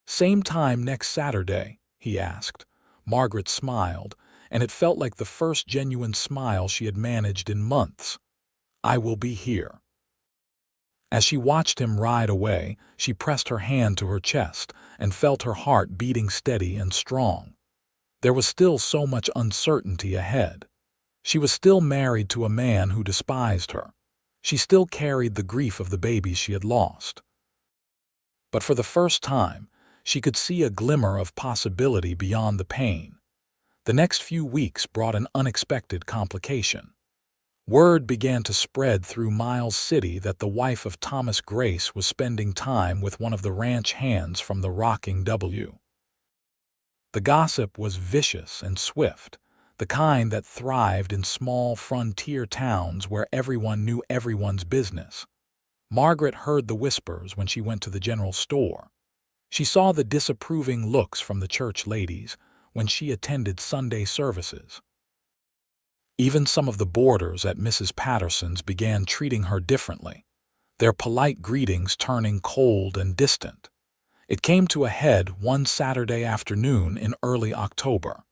"Same time next Saturday?" he asked. Margaret smiled, and it felt like the first genuine smile she had managed in months. "I will be here." As she watched him ride away, she pressed her hand to her chest and felt her heart beating steady and strong. There was still so much uncertainty ahead. She was still married to a man who despised her. She still carried the grief of the babies she had lost. But for the first time, she could see a glimmer of possibility beyond the pain. The next few weeks brought an unexpected complication. Word began to spread through Miles City that the wife of Thomas Grace was spending time with one of the ranch hands from the Rocking W. The gossip was vicious and swift, the kind that thrived in small frontier towns where everyone knew everyone's business. Margaret heard the whispers when she went to the general store. She saw the disapproving looks from the church ladies when she attended Sunday services. Even some of the boarders at Mrs. Patterson's began treating her differently, their polite greetings turning cold and distant. It came to a head one Saturday afternoon in early October.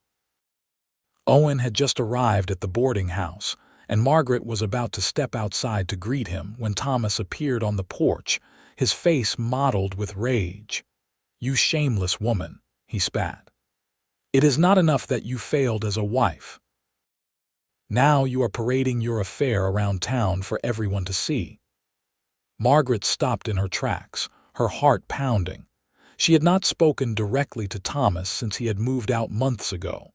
Owen had just arrived at the boarding house, and Margaret was about to step outside to greet him when Thomas appeared on the porch, his face mottled with rage. "You shameless woman," he spat. "It is not enough that you failed as a wife. Now you are parading your affair around town for everyone to see." Margaret stopped in her tracks, her heart pounding. She had not spoken directly to Thomas since he had moved out months ago.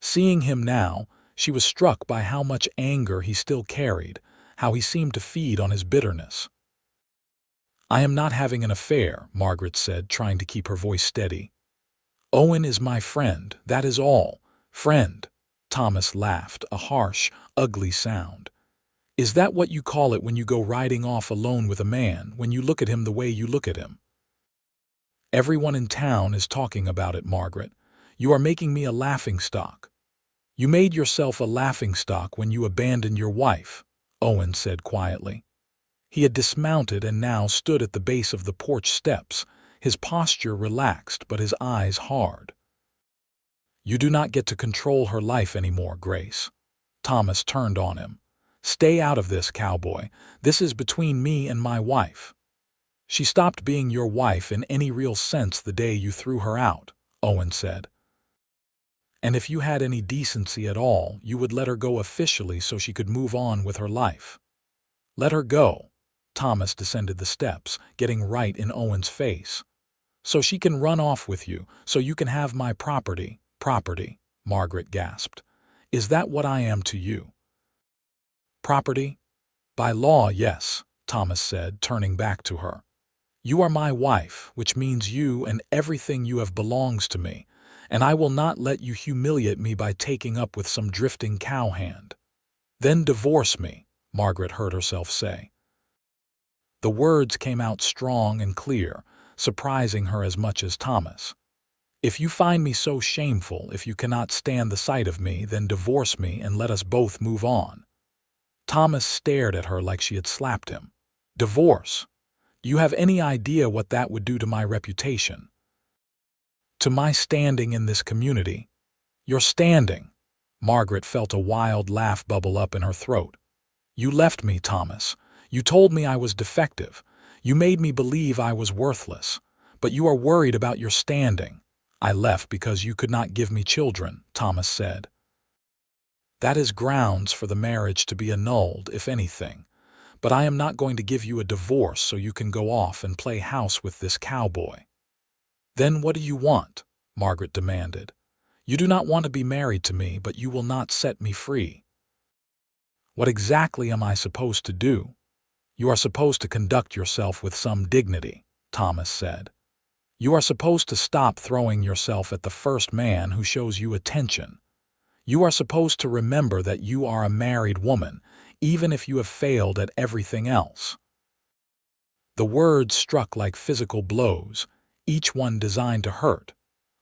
Seeing him now, she was struck by how much anger he still carried, how he seemed to feed on his bitterness. "I am not having an affair," Margaret said, trying to keep her voice steady. "Owen is my friend, that is all. Friend." Thomas laughed, a harsh, ugly sound. "Is that what you call it when you go riding off alone with a man, when you look at him the way you look at him?" "Everyone in town is talking about it, Margaret. You are making me a laughingstock." "You made yourself a laughingstock when you abandoned your wife," Owen said quietly. He had dismounted and now stood at the base of the porch steps, his posture relaxed but his eyes hard. "You do not get to control her life anymore, Grace." Thomas turned on him. "Stay out of this, Cowboy. This is between me and my wife." "She stopped being your wife in any real sense the day you threw her out," Owen said. "And if you had any decency at all, you would let her go officially so she could move on with her life." "Let her go." Thomas descended the steps, getting right in Owen's face. "So she can run off with you, so you can have my property." "Property," Margaret gasped. "Is that what I am to you?" "Property? By law, yes," Thomas said, turning back to her. "You are my wife, which means you and everything you have belongs to me, and I will not let you humiliate me by taking up with some drifting cowhand." "Then divorce me," Margaret heard herself say. The words came out strong and clear, surprising her as much as Thomas. "If you find me so shameful, if you cannot stand the sight of me, then divorce me and let us both move on." Thomas stared at her like she had slapped him. "Divorce? Do you have any idea what that would do to my reputation? To my standing in this community? Your standing?" Margaret felt a wild laugh bubble up in her throat. "You left me, Thomas. You told me I was defective. You made me believe I was worthless. But you are worried about your standing." "I left because you could not give me children," Thomas said. "That is grounds for the marriage to be annulled, if anything. But I am not going to give you a divorce so you can go off and play house with this cowboy." "Then what do you want?" Margaret demanded. "You do not want to be married to me, but you will not set me free." "What exactly am I supposed to do?" "You are supposed to conduct yourself with some dignity," Thomas said. "You are supposed to stop throwing yourself at the first man who shows you attention. You are supposed to remember that you are a married woman, even if you have failed at everything else." The words struck like physical blows, each one designed to hurt.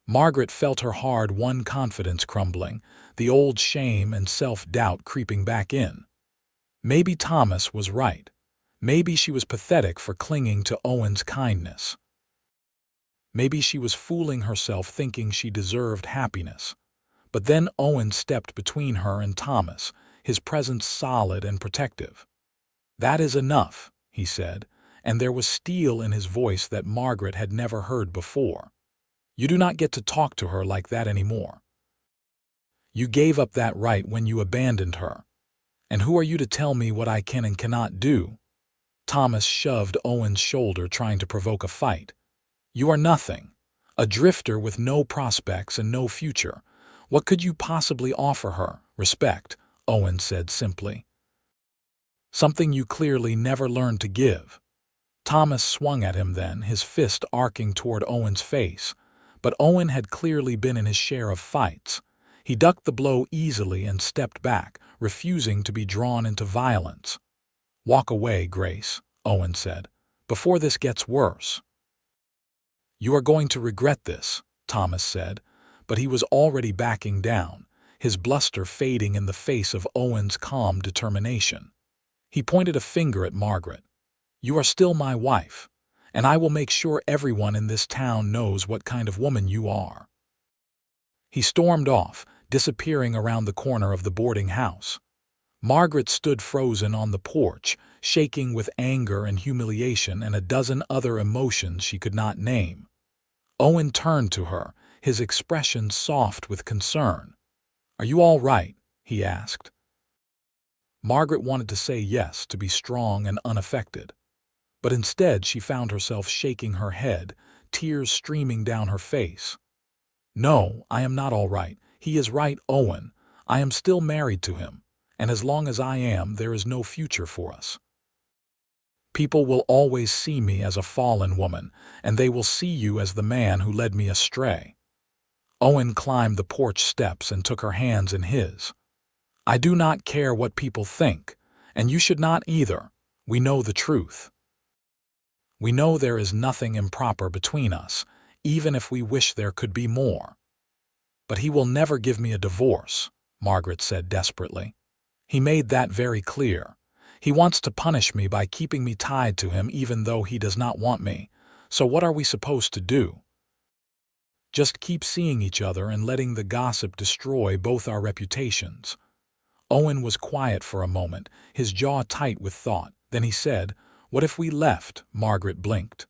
Margaret felt her hard-won confidence crumbling, the old shame and self-doubt creeping back in. Maybe Thomas was right. Maybe she was pathetic for clinging to Owen's kindness. Maybe she was fooling herself thinking she deserved happiness. But then Owen stepped between her and Thomas, his presence solid and protective. "That is enough," he said, and there was steel in his voice that Margaret had never heard before. "You do not get to talk to her like that anymore. You gave up that right when you abandoned her. And who are you to tell me what I can and cannot do?" Thomas shoved Owen's shoulder, trying to provoke a fight. "You are nothing. A drifter with no prospects and no future. What could you possibly offer her?" "Respect," Owen said simply. "Something you clearly never learned to give." Thomas swung at him then, his fist arcing toward Owen's face. But Owen had clearly been in his share of fights. He ducked the blow easily and stepped back, refusing to be drawn into violence. "Walk away, Grace," Owen said, "before this gets worse." "You are going to regret this," Thomas said, but he was already backing down, his bluster fading in the face of Owen's calm determination. He pointed a finger at Margaret. "You are still my wife, and I will make sure everyone in this town knows what kind of woman you are." He stormed off, disappearing around the corner of the boarding house. Margaret stood frozen on the porch, shaking with anger and humiliation and a dozen other emotions she could not name. Owen turned to her, his expression soft with concern. "Are you all right?" he asked. Margaret wanted to say yes, to be strong and unaffected. But instead she found herself shaking her head, tears streaming down her face. "No, I am not all right. He is right, Owen. I am still married to him, and as long as I am, there is no future for us. People will always see me as a fallen woman, and they will see you as the man who led me astray." Owen climbed the porch steps and took her hands in his. "I do not care what people think, and you should not either. We know the truth. We know there is nothing improper between us, even if we wish there could be more." "But he will never give me a divorce," Margaret said desperately. "He made that very clear. He wants to punish me by keeping me tied to him even though he does not want me. So what are we supposed to do? Just keep seeing each other and letting the gossip destroy both our reputations." Owen was quiet for a moment, his jaw tight with thought. Then he said, "What if we left?" Margaret blinked.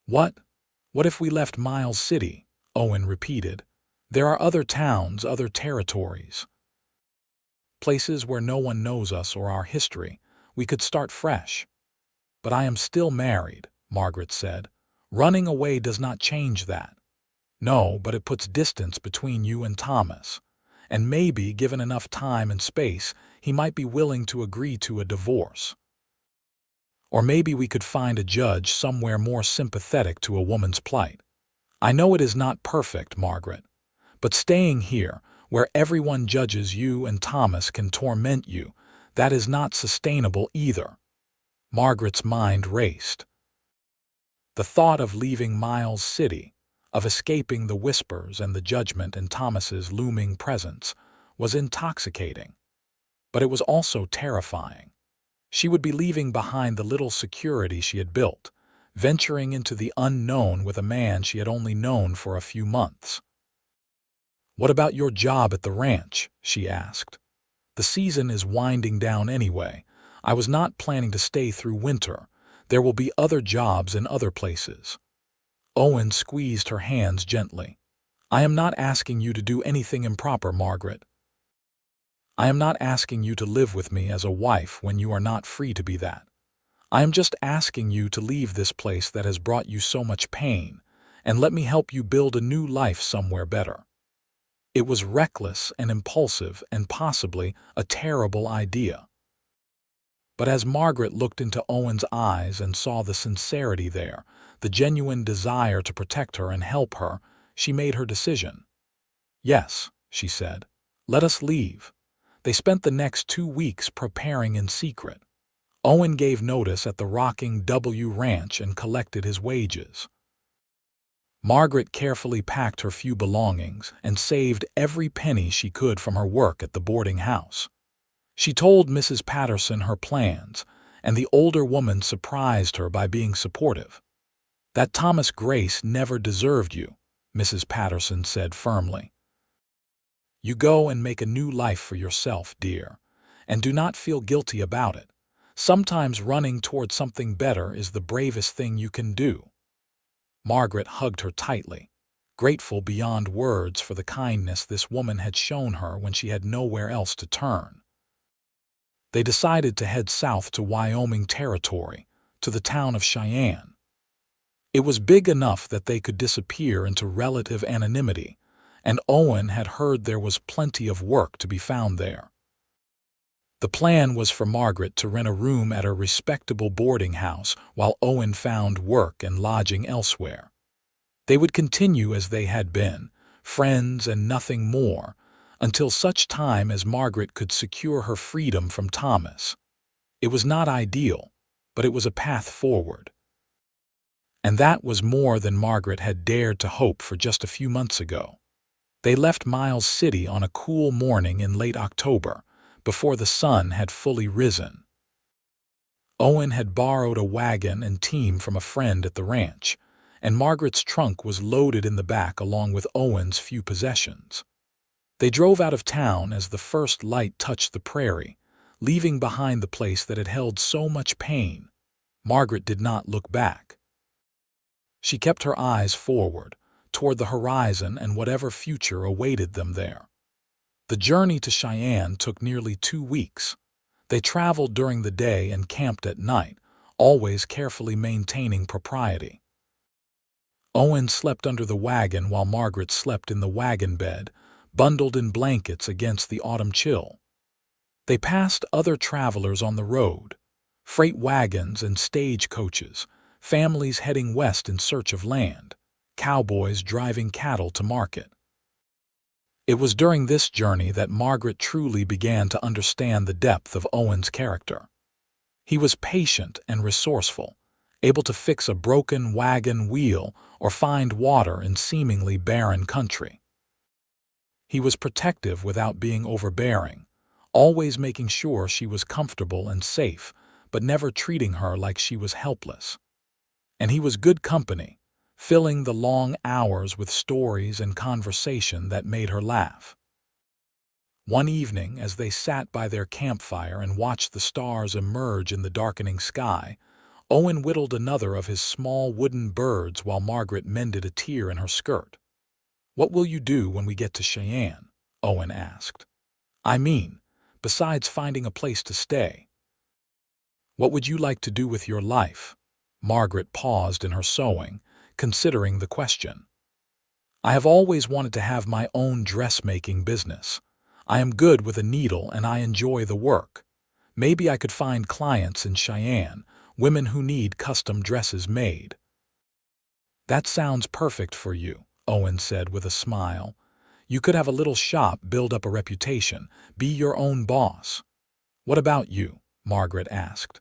"What? What if we left Miles City?" Owen repeated. "There are other towns, other territories. Places where no one knows us or our history. We could start fresh." "But I am still married," Margaret said. "Running away does not change that." "No, but it puts distance between you and Thomas. And maybe, given enough time and space, he might be willing to agree to a divorce. Or maybe we could find a judge somewhere more sympathetic to a woman's plight. I know it is not perfect, Margaret, but staying here, where everyone judges you and Thomas can torment you, that is not sustainable either." Margaret's mind raced. The thought of leaving Miles City, of escaping the whispers and the judgment in Thomas's looming presence, was intoxicating. But it was also terrifying. She would be leaving behind the little security she had built, venturing into the unknown with a man she had only known for a few months. "What about your job at the ranch?" she asked. "The season is winding down anyway. I was not planning to stay through winter. There will be other jobs in other places." Owen squeezed her hands gently. "I am not asking you to do anything improper, Margaret. I am not asking you to live with me as a wife when you are not free to be that. I am just asking you to leave this place that has brought you so much pain, and let me help you build a new life somewhere better." It was reckless and impulsive and possibly a terrible idea. But as Margaret looked into Owen's eyes and saw the sincerity there, the genuine desire to protect her and help her, she made her decision. "Yes," she said, "let us leave." They spent the next 2 weeks preparing in secret. Owen gave notice at the Rocking W Ranch and collected his wages. Margaret carefully packed her few belongings and saved every penny she could from her work at the boarding house. She told Mrs. Patterson her plans, and the older woman surprised her by being supportive. "That Thomas Grace never deserved you," Mrs. Patterson said firmly. "You go and make a new life for yourself, dear, and do not feel guilty about it. Sometimes running toward something better is the bravest thing you can do." Margaret hugged her tightly, grateful beyond words for the kindness this woman had shown her when she had nowhere else to turn. They decided to head south to Wyoming Territory, to the town of Cheyenne. It was big enough that they could disappear into relative anonymity, and Owen had heard there was plenty of work to be found there. The plan was for Margaret to rent a room at a respectable boarding house while Owen found work and lodging elsewhere. They would continue as they had been, friends and nothing more, until such time as Margaret could secure her freedom from Thomas. It was not ideal, but it was a path forward. And that was more than Margaret had dared to hope for just a few months ago. They left Miles City on a cool morning in late October, before the sun had fully risen. Owen had borrowed a wagon and team from a friend at the ranch, and Margaret's trunk was loaded in the back along with Owen's few possessions. They drove out of town as the first light touched the prairie, leaving behind the place that had held so much pain. Margaret did not look back. She kept her eyes forward, toward the horizon and whatever future awaited them there. The journey to Cheyenne took nearly 2 weeks. They traveled during the day and camped at night, always carefully maintaining propriety. Owen slept under the wagon while Margaret slept in the wagon bed, bundled in blankets against the autumn chill. They passed other travelers on the road, freight wagons and stage coaches, families heading west in search of land, cowboys driving cattle to market. It was during this journey that Margaret truly began to understand the depth of Owen's character. He was patient and resourceful, able to fix a broken wagon wheel or find water in seemingly barren country. He was protective without being overbearing, always making sure she was comfortable and safe, but never treating her like she was helpless. And he was good company, filling the long hours with stories and conversation that made her laugh. One evening, as they sat by their campfire and watched the stars emerge in the darkening sky, Owen whittled another of his small wooden birds while Margaret mended a tear in her skirt. "What will you do when we get to Cheyenne?" Owen asked. "I mean, besides finding a place to stay. What would you like to do with your life?" Margaret paused in her sewing, considering the question. "I have always wanted to have my own dressmaking business. I am good with a needle and I enjoy the work. Maybe I could find clients in Cheyenne, women who need custom dresses made." "That sounds perfect for you," Owen said with a smile. "You could have a little shop, build up a reputation, be your own boss." "What about you?" Margaret asked.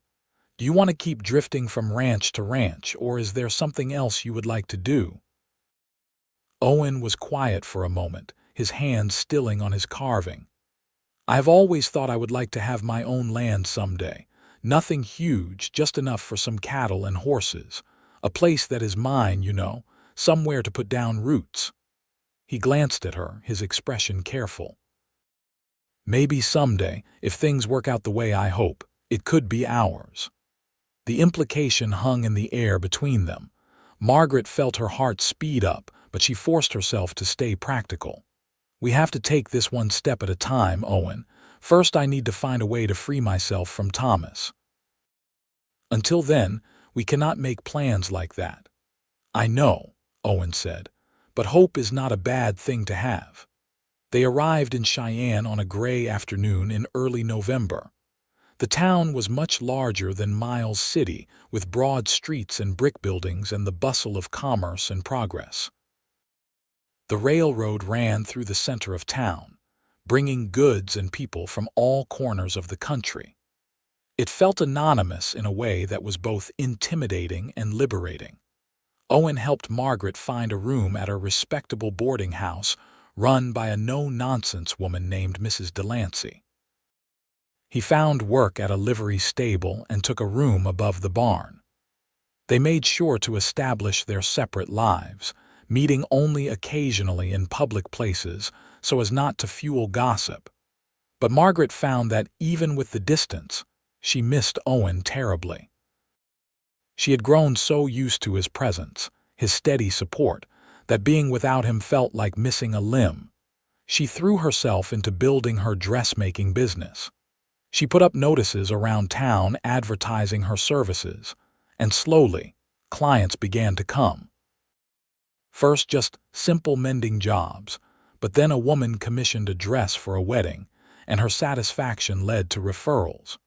Do you want to keep drifting from ranch to ranch, or is there something else you would like to do? Owen was quiet for a moment, his hands stilling on his carving. I have always thought I would like to have my own land someday. Nothing huge, just enough for some cattle and horses. A place that is mine, somewhere to put down roots. He glanced at her, his expression careful. Maybe someday, if things work out the way I hope, it could be ours. The implication hung in the air between them. Margaret felt her heart speed up, but she forced herself to stay practical. We have to take this one step at a time, Owen. First, I need to find a way to free myself from Thomas. Until then, we cannot make plans like that. I know, Owen said, but hope is not a bad thing to have. They arrived in Cheyenne on a gray afternoon in early November. The town was much larger than Miles City, with broad streets and brick buildings and the bustle of commerce and progress. The railroad ran through the center of town, bringing goods and people from all corners of the country. It felt anonymous in a way that was both intimidating and liberating. Owen helped Margaret find a room at a respectable boarding house run by a no-nonsense woman named Mrs. Delancey. He found work at a livery stable and took a room above the barn. They made sure to establish their separate lives, meeting only occasionally in public places so as not to fuel gossip. But Margaret found that even with the distance, she missed Owen terribly. She had grown so used to his presence, his steady support, that being without him felt like missing a limb. She threw herself into building her dressmaking business. She put up notices around town advertising her services, and slowly, clients began to come. First just simple mending jobs, but then a woman commissioned a dress for a wedding, and her satisfaction led to referrals.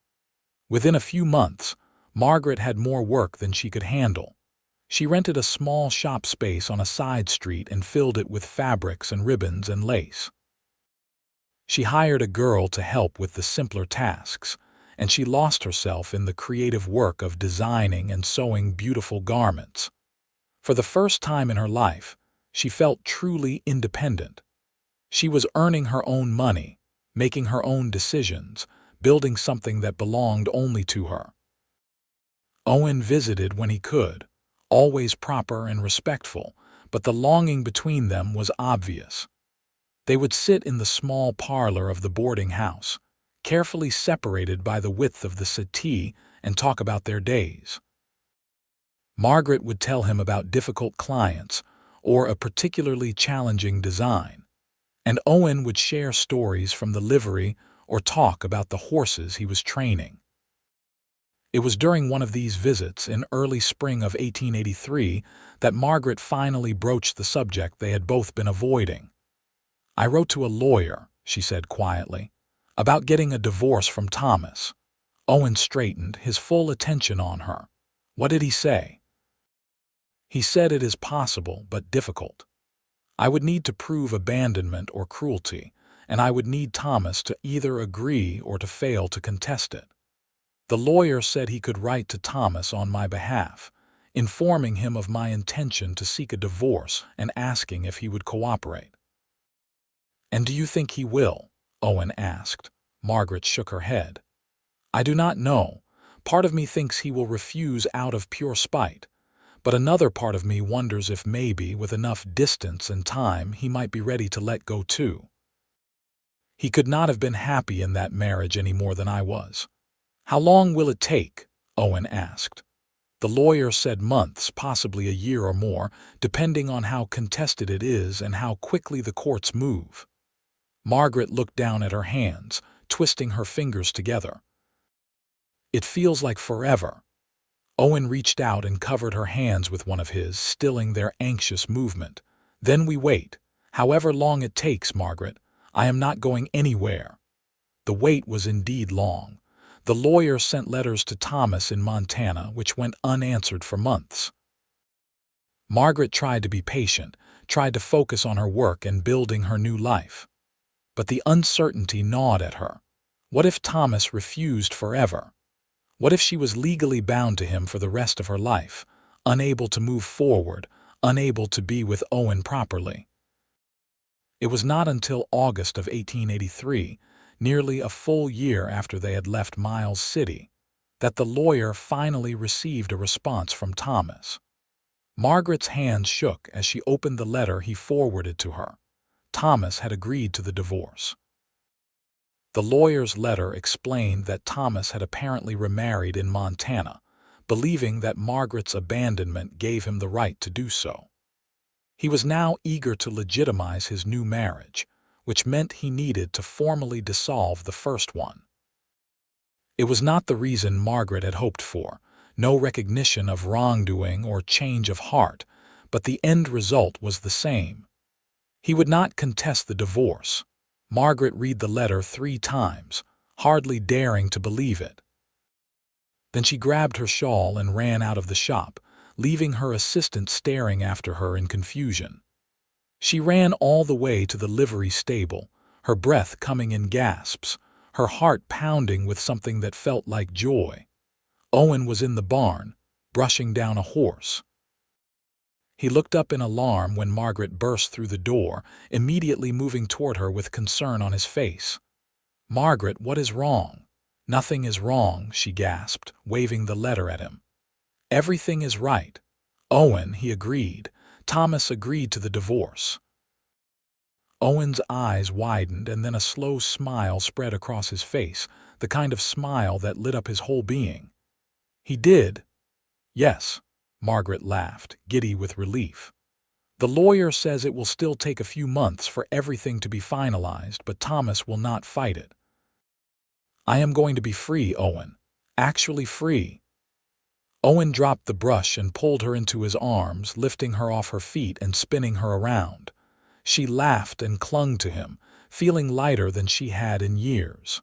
Within a few months, Margaret had more work than she could handle. She rented a small shop space on a side street and filled it with fabrics and ribbons and lace. She hired a girl to help with the simpler tasks, and she lost herself in the creative work of designing and sewing beautiful garments. For the first time in her life, she felt truly independent. She was earning her own money, making her own decisions, building something that belonged only to her. Owen visited when he could, always proper and respectful, but the longing between them was obvious. They would sit in the small parlor of the boarding house, carefully separated by the width of the settee, and talk about their days. Margaret would tell him about difficult clients or a particularly challenging design, and Owen would share stories from the livery or talk about the horses he was training. It was during one of these visits in early spring of 1883 that Margaret finally broached the subject they had both been avoiding. "I wrote to a lawyer," she said quietly, "about getting a divorce from Thomas." Owen straightened, his full attention on her. "What did he say?" "He said it is possible, but difficult. I would need to prove abandonment or cruelty, and I would need Thomas to either agree or to fail to contest it. The lawyer said he could write to Thomas on my behalf, informing him of my intention to seek a divorce and asking if he would cooperate." "And do you think he will?" Owen asked. Margaret shook her head. "I do not know. Part of me thinks he will refuse out of pure spite, but another part of me wonders if maybe, with enough distance and time, he might be ready to let go too. He could not have been happy in that marriage any more than I was." "How long will it take?" Owen asked. The lawyer said months, possibly a year or more, depending on how contested it is and how quickly the courts move. Margaret looked down at her hands, twisting her fingers together. "It feels like forever." Owen reached out and covered her hands with one of his, stilling their anxious movement. "Then we wait. However long it takes, Margaret, I am not going anywhere." The wait was indeed long. The lawyer sent letters to Thomas in Montana, which went unanswered for months. Margaret tried to be patient, tried to focus on her work and building her new life. But the uncertainty gnawed at her. What if Thomas refused forever? What if she was legally bound to him for the rest of her life, unable to move forward, unable to be with Owen properly? It was not until August of 1883, nearly a full year after they had left Miles City, that the lawyer finally received a response from Thomas. Margaret's hands shook as she opened the letter he forwarded to her. Thomas had agreed to the divorce. The lawyer's letter explained that Thomas had apparently remarried in Montana, believing that Margaret's abandonment gave him the right to do so. He was now eager to legitimize his new marriage, which meant he needed to formally dissolve the first one. It was not the reason Margaret had hoped for, no recognition of wrongdoing or change of heart, but the end result was the same. He would not contest the divorce. Margaret read the letter 3 times, hardly daring to believe it. Then she grabbed her shawl and ran out of the shop, leaving her assistant staring after her in confusion. She ran all the way to the livery stable, her breath coming in gasps, her heart pounding with something that felt like joy. Owen was in the barn, brushing down a horse. He looked up in alarm when Margaret burst through the door, immediately moving toward her with concern on his face. "Margaret, what is wrong?" "Nothing is wrong," she gasped, waving the letter at him. "Everything is right." "Owen," he agreed. Thomas agreed to the divorce. Owen's eyes widened, and then a slow smile spread across his face, the kind of smile that lit up his whole being. "He did?" "Yes," Margaret laughed, giddy with relief. "The lawyer says it will still take a few months for everything to be finalized, but Thomas will not fight it. I am going to be free, Owen. Actually free." Owen dropped the brush and pulled her into his arms, lifting her off her feet and spinning her around. She laughed and clung to him, feeling lighter than she had in years.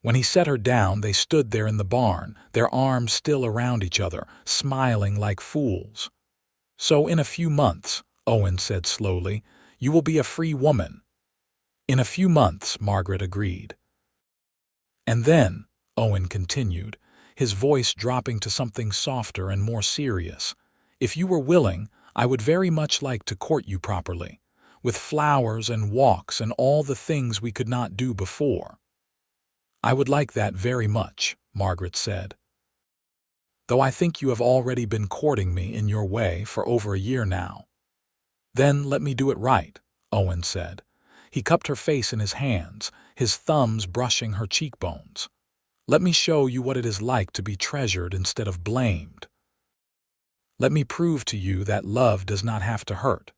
When he set her down, they stood there in the barn, their arms still around each other, smiling like fools. "So in a few months," Owen said slowly, "you will be a free woman." "In a few months," Margaret agreed. "And then," Owen continued, his voice dropping to something softer and more serious, "if you were willing, I would very much like to court you properly, with flowers and walks and all the things we could not do before." "I would like that very much," Margaret said. "Though I think you have already been courting me in your way for over a year now." "Then let me do it right," Owen said. He cupped her face in his hands, his thumbs brushing her cheekbones. "Let me show you what it is like to be treasured instead of blamed. Let me prove to you that love does not have to hurt."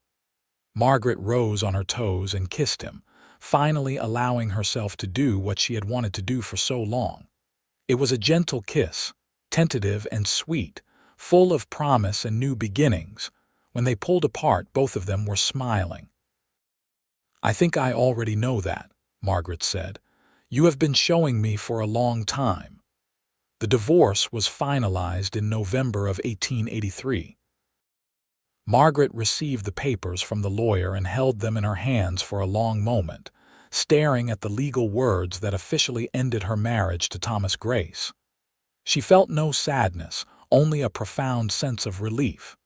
Margaret rose on her toes and kissed him, finally allowing herself to do what she had wanted to do for so long. It was a gentle kiss, tentative and sweet, full of promise and new beginnings. When they pulled apart, both of them were smiling. "I think I already know that," Margaret said. "You have been showing me for a long time." The divorce was finalized in November of 1883. Margaret received the papers from the lawyer and held them in her hands for a long moment, staring at the legal words that officially ended her marriage to Thomas Grace. She felt no sadness, only a profound sense of relief.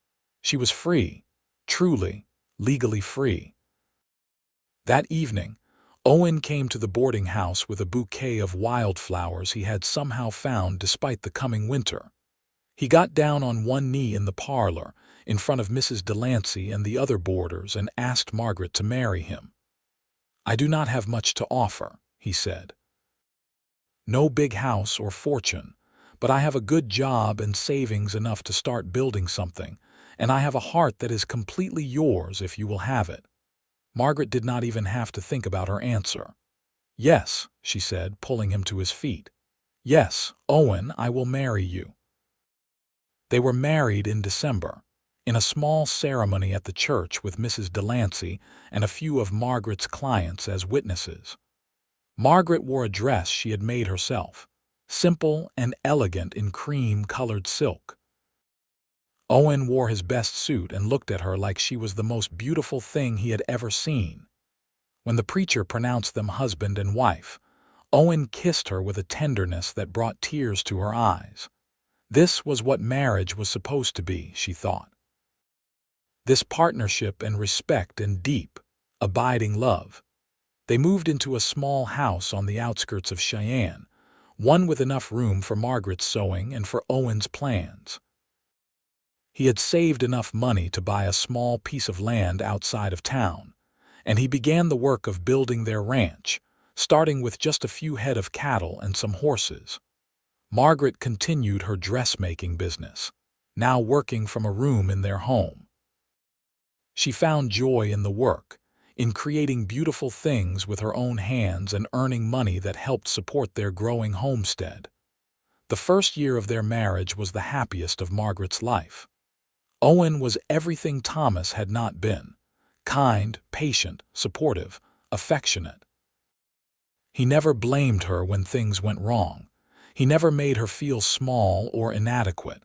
She was free, truly, legally free. That evening, Owen came to the boarding house with a bouquet of wildflowers he had somehow found despite the coming winter. He got down on one knee in the parlor, in front of Mrs. Delancey and the other boarders, and asked Margaret to marry him. "I do not have much to offer," he said. "No big house or fortune, but I have a good job and savings enough to start building something, and I have a heart that is completely yours if you will have it." Margaret did not even have to think about her answer. "Yes," she said, pulling him to his feet. "Yes, Owen, I will marry you." They were married in December, in a small ceremony at the church with Mrs. Delancey and a few of Margaret's clients as witnesses. Margaret wore a dress she had made herself, simple and elegant in cream-colored silk. Owen wore his best suit and looked at her like she was the most beautiful thing he had ever seen. When the preacher pronounced them husband and wife, Owen kissed her with a tenderness that brought tears to her eyes. This was what marriage was supposed to be, she thought. This partnership and respect and deep, abiding love. They moved into a small house on the outskirts of Cheyenne, one with enough room for Margaret's sewing and for Owen's plans. He had saved enough money to buy a small piece of land outside of town, and he began the work of building their ranch, starting with just a few head of cattle and some horses. Margaret continued her dressmaking business, now working from a room in their home. She found joy in the work, in creating beautiful things with her own hands and earning money that helped support their growing homestead. The first year of their marriage was the happiest of Margaret's life. Owen was everything Thomas had not been: kind, patient, supportive, affectionate. He never blamed her when things went wrong. He never made her feel small or inadequate.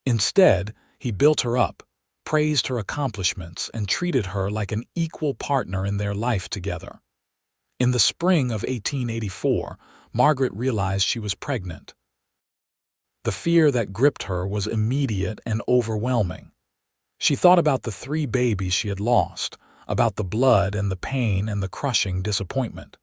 Instead, he built her up, praised her accomplishments, and treated her like an equal partner in their life together. In the spring of 1884, Margaret realized she was pregnant. The fear that gripped her was immediate and overwhelming. She thought about the 3 babies she had lost, about the blood and the pain and the crushing disappointment.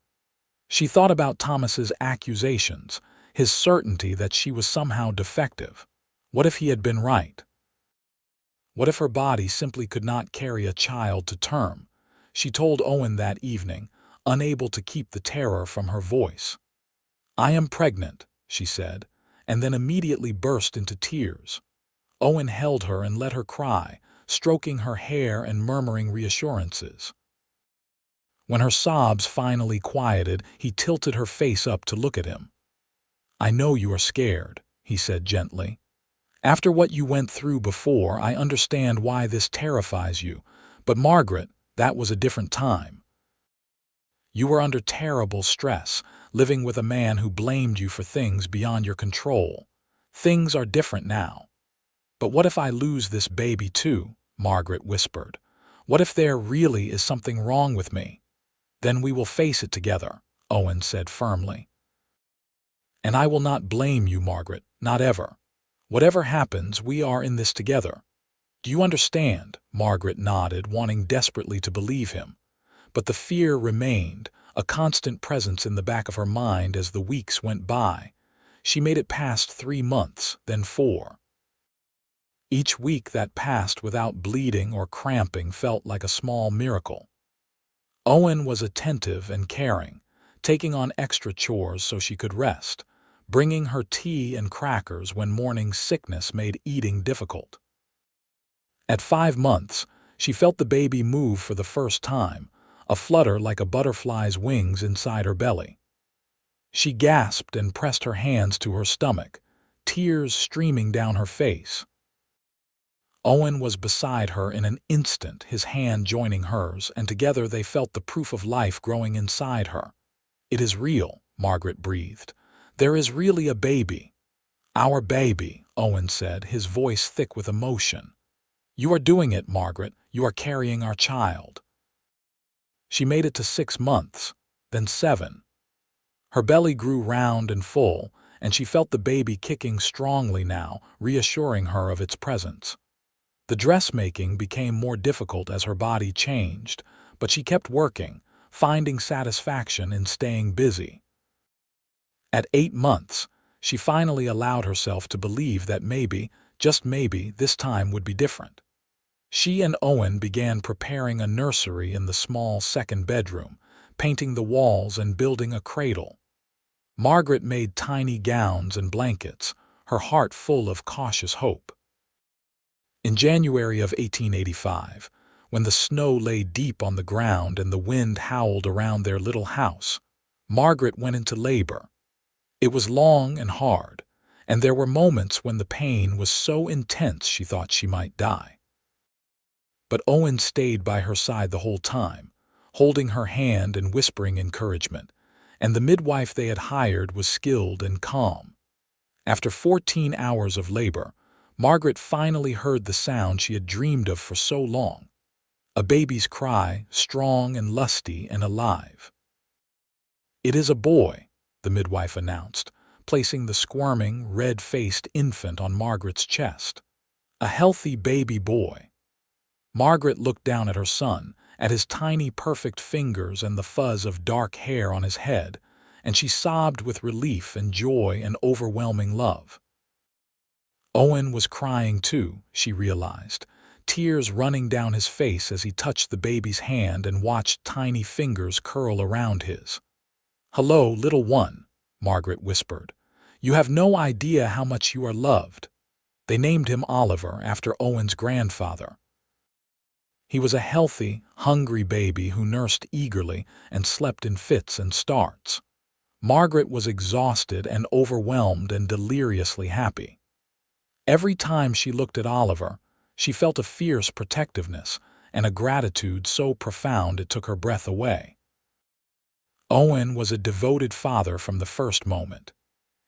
She thought about Thomas's accusations, his certainty that she was somehow defective. What if he had been right? What if her body simply could not carry a child to term? She told Owen that evening, unable to keep the terror from her voice. "I am pregnant," she said, and then immediately burst into tears. Owen held her and let her cry, stroking her hair and murmuring reassurances. When her sobs finally quieted, he tilted her face up to look at him. "I know you are scared," he said gently. "After what you went through before, I understand why this terrifies you. But Margaret, that was a different time. You were under terrible stress, living with a man who blamed you for things beyond your control. Things are different now." "But what if I lose this baby too?" Margaret whispered. "What if there really is something wrong with me?" "Then we will face it together," Owen said firmly. "And I will not blame you, Margaret, not ever. Whatever happens, we are in this together. Do you understand?" Margaret nodded, wanting desperately to believe him. But the fear remained, a constant presence in the back of her mind as the weeks went by. She made it past 3 months, then 4. Each week that passed without bleeding or cramping felt like a small miracle. Owen was attentive and caring, taking on extra chores so she could rest, bringing her tea and crackers when morning sickness made eating difficult. At 5 months, she felt the baby move for the first time, a flutter like a butterfly's wings inside her belly. She gasped and pressed her hands to her stomach, tears streaming down her face. Owen was beside her in an instant, his hand joining hers, and together they felt the proof of life growing inside her. "It is real," Margaret breathed. "There is really a baby." "Our baby," Owen said, his voice thick with emotion. "You are doing it, Margaret. You are carrying our child." She made it to 6 months, then 7. Her belly grew round and full, and she felt the baby kicking strongly now, reassuring her of its presence. The dressmaking became more difficult as her body changed, but she kept working, finding satisfaction in staying busy. At 8 months, she finally allowed herself to believe that maybe, just maybe, this time would be different. She and Owen began preparing a nursery in the small 2nd bedroom, painting the walls and building a cradle. Margaret made tiny gowns and blankets, her heart full of cautious hope. In January of 1885, when the snow lay deep on the ground and the wind howled around their little house, Margaret went into labor. It was long and hard, and there were moments when the pain was so intense she thought she might die. But Owen stayed by her side the whole time, holding her hand and whispering encouragement, and the midwife they had hired was skilled and calm. After 14 hours of labor, Margaret finally heard the sound she had dreamed of for so long. A baby's cry, strong and lusty and alive. "It is a boy," the midwife announced, placing the squirming, red-faced infant on Margaret's chest. A healthy baby boy. Margaret looked down at her son, at his tiny, perfect fingers and the fuzz of dark hair on his head, and she sobbed with relief and joy and overwhelming love. Owen was crying too, she realized, tears running down his face as he touched the baby's hand and watched tiny fingers curl around his. "Hello, little one," Margaret whispered. "You have no idea how much you are loved." They named him Oliver after Owen's grandfather. He was a healthy, hungry baby who nursed eagerly and slept in fits and starts. Margaret was exhausted and overwhelmed and deliriously happy. Every time she looked at Oliver, she felt a fierce protectiveness and a gratitude so profound it took her breath away. Owen was a devoted father from the first moment.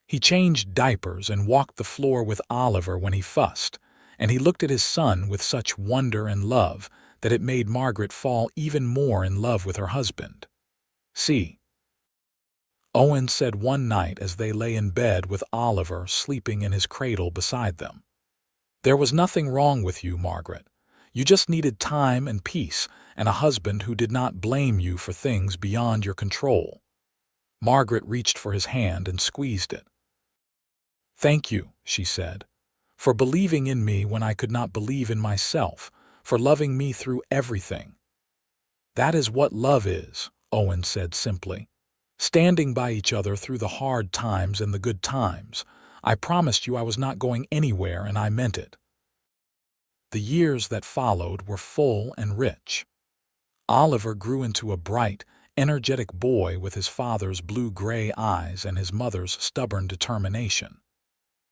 He changed diapers and walked the floor with Oliver when he fussed, and he looked at his son with such wonder and love that it made Margaret fall even more in love with her husband. "See," Owen said one night as they lay in bed with Oliver sleeping in his cradle beside them. "There was nothing wrong with you, Margaret. You just needed time and peace and a husband who did not blame you for things beyond your control." Margaret reached for his hand and squeezed it. "Thank you," she said, "for believing in me when I could not believe in myself, for loving me through everything." "That is what love is," Owen said simply. "Standing by each other through the hard times and the good times. I promised you I was not going anywhere, and I meant it." The years that followed were full and rich. Oliver grew into a bright, energetic boy with his father's blue-gray eyes and his mother's stubborn determination.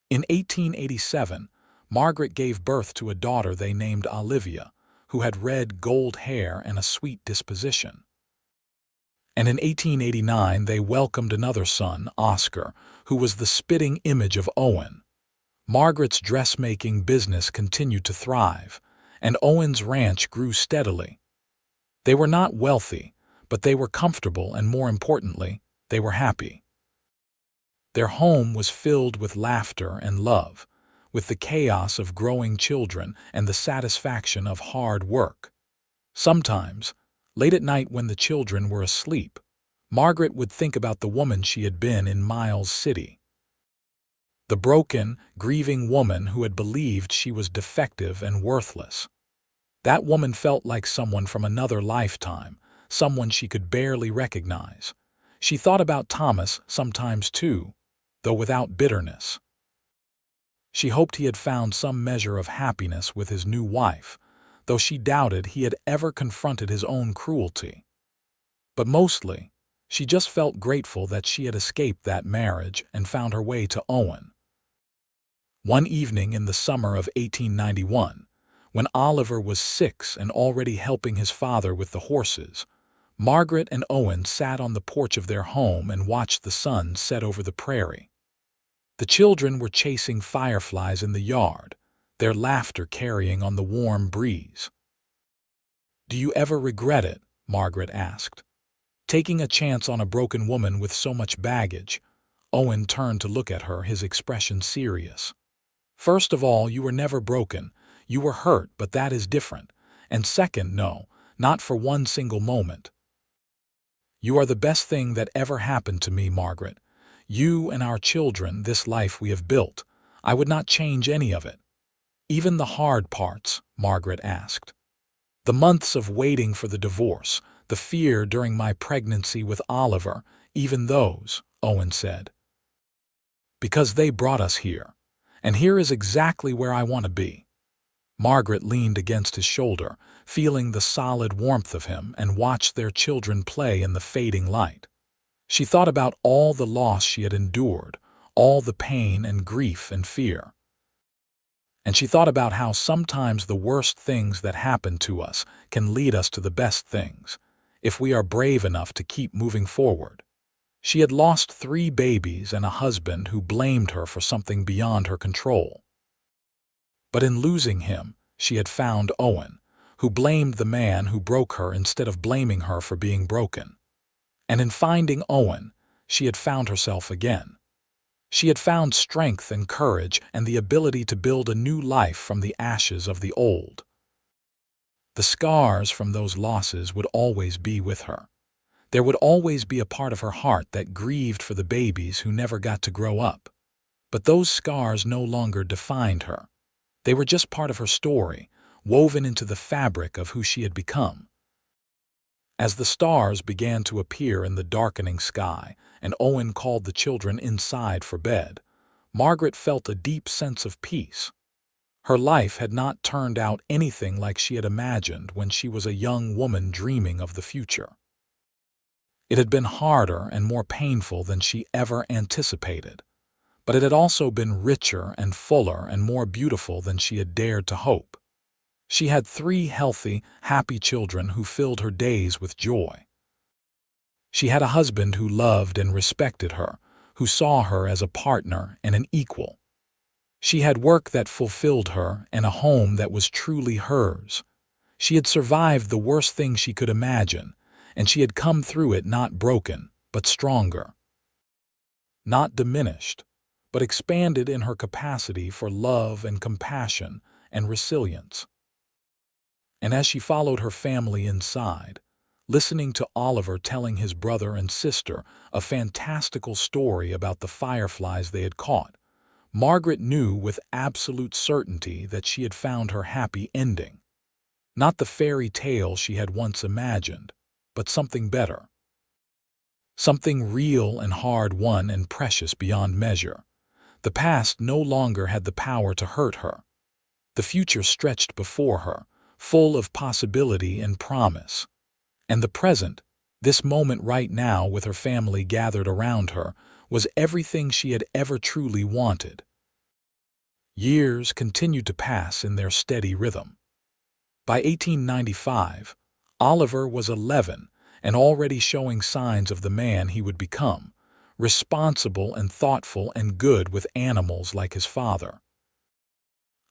In 1887, Margaret gave birth to a daughter they named Olivia, who had red gold hair and a sweet disposition. And in 1889 they welcomed another son, Oscar, who was the spitting image of Owen. Margaret's dressmaking business continued to thrive, and Owen's ranch grew steadily. They were not wealthy, but they were comfortable, and more importantly, they were happy. Their home was filled with laughter and love, with the chaos of growing children and the satisfaction of hard work. Sometimes, late at night when the children were asleep, Margaret would think about the woman she had been in Miles City. The broken, grieving woman who had believed she was defective and worthless. That woman felt like someone from another lifetime, someone she could barely recognize. She thought about Thomas sometimes too, though without bitterness. She hoped he had found some measure of happiness with his new wife, though she doubted he had ever confronted his own cruelty. But mostly, she just felt grateful that she had escaped that marriage and found her way to Owen. One evening in the summer of 1891, when Oliver was 6 and already helping his father with the horses, Margaret and Owen sat on the porch of their home and watched the sun set over the prairie. The children were chasing fireflies in the yard, their laughter carrying on the warm breeze. "Do you ever regret it?" Margaret asked. "Taking a chance on a broken woman with so much baggage?" Owen turned to look at her, his expression serious. "First of all, you were never broken. You were hurt, but that is different. And second, no, not for one single moment. You are the best thing that ever happened to me, Margaret. You and our children, this life we have built. I would not change any of it." "Even the hard parts?" Margaret asked. "The months of waiting for the divorce, the fear during my pregnancy with Oliver, even those," Owen said. "Because they brought us here. And here is exactly where I want to be." Margaret leaned against his shoulder, feeling the solid warmth of him, and watched their children play in the fading light. She thought about all the loss she had endured, all the pain and grief and fear. And she thought about how sometimes the worst things that happen to us can lead us to the best things, if we are brave enough to keep moving forward. She had lost 3 babies and a husband who blamed her for something beyond her control. But in losing him, she had found Owen, who blamed the man who broke her instead of blaming her for being broken. And in finding Owen, she had found herself again. She had found strength and courage and the ability to build a new life from the ashes of the old. The scars from those losses would always be with her. There would always be a part of her heart that grieved for the babies who never got to grow up. But those scars no longer defined her. They were just part of her story, woven into the fabric of who she had become. As the stars began to appear in the darkening sky and Owen called the children inside for bed, Margaret felt a deep sense of peace. Her life had not turned out anything like she had imagined when she was a young woman dreaming of the future. It had been harder and more painful than she ever anticipated, but it had also been richer and fuller and more beautiful than she had dared to hope. She had 3 healthy, happy children who filled her days with joy. She had a husband who loved and respected her, who saw her as a partner and an equal. She had work that fulfilled her and a home that was truly hers. She had survived the worst thing she could imagine, and she had come through it not broken, but stronger. Not diminished, but expanded in her capacity for love and compassion and resilience. And as she followed her family inside, listening to Oliver telling his brother and sister a fantastical story about the fireflies they had caught, Margaret knew with absolute certainty that she had found her happy ending. Not the fairy tale she had once imagined, but something better. Something real and hard-won and precious beyond measure. The past no longer had the power to hurt her. The future stretched before her, full of possibility and promise. And the present, this moment right now with her family gathered around her, was everything she had ever truly wanted. Years continued to pass in their steady rhythm. By 1895, Oliver was 11 and already showing signs of the man he would become, responsible and thoughtful and good with animals like his father.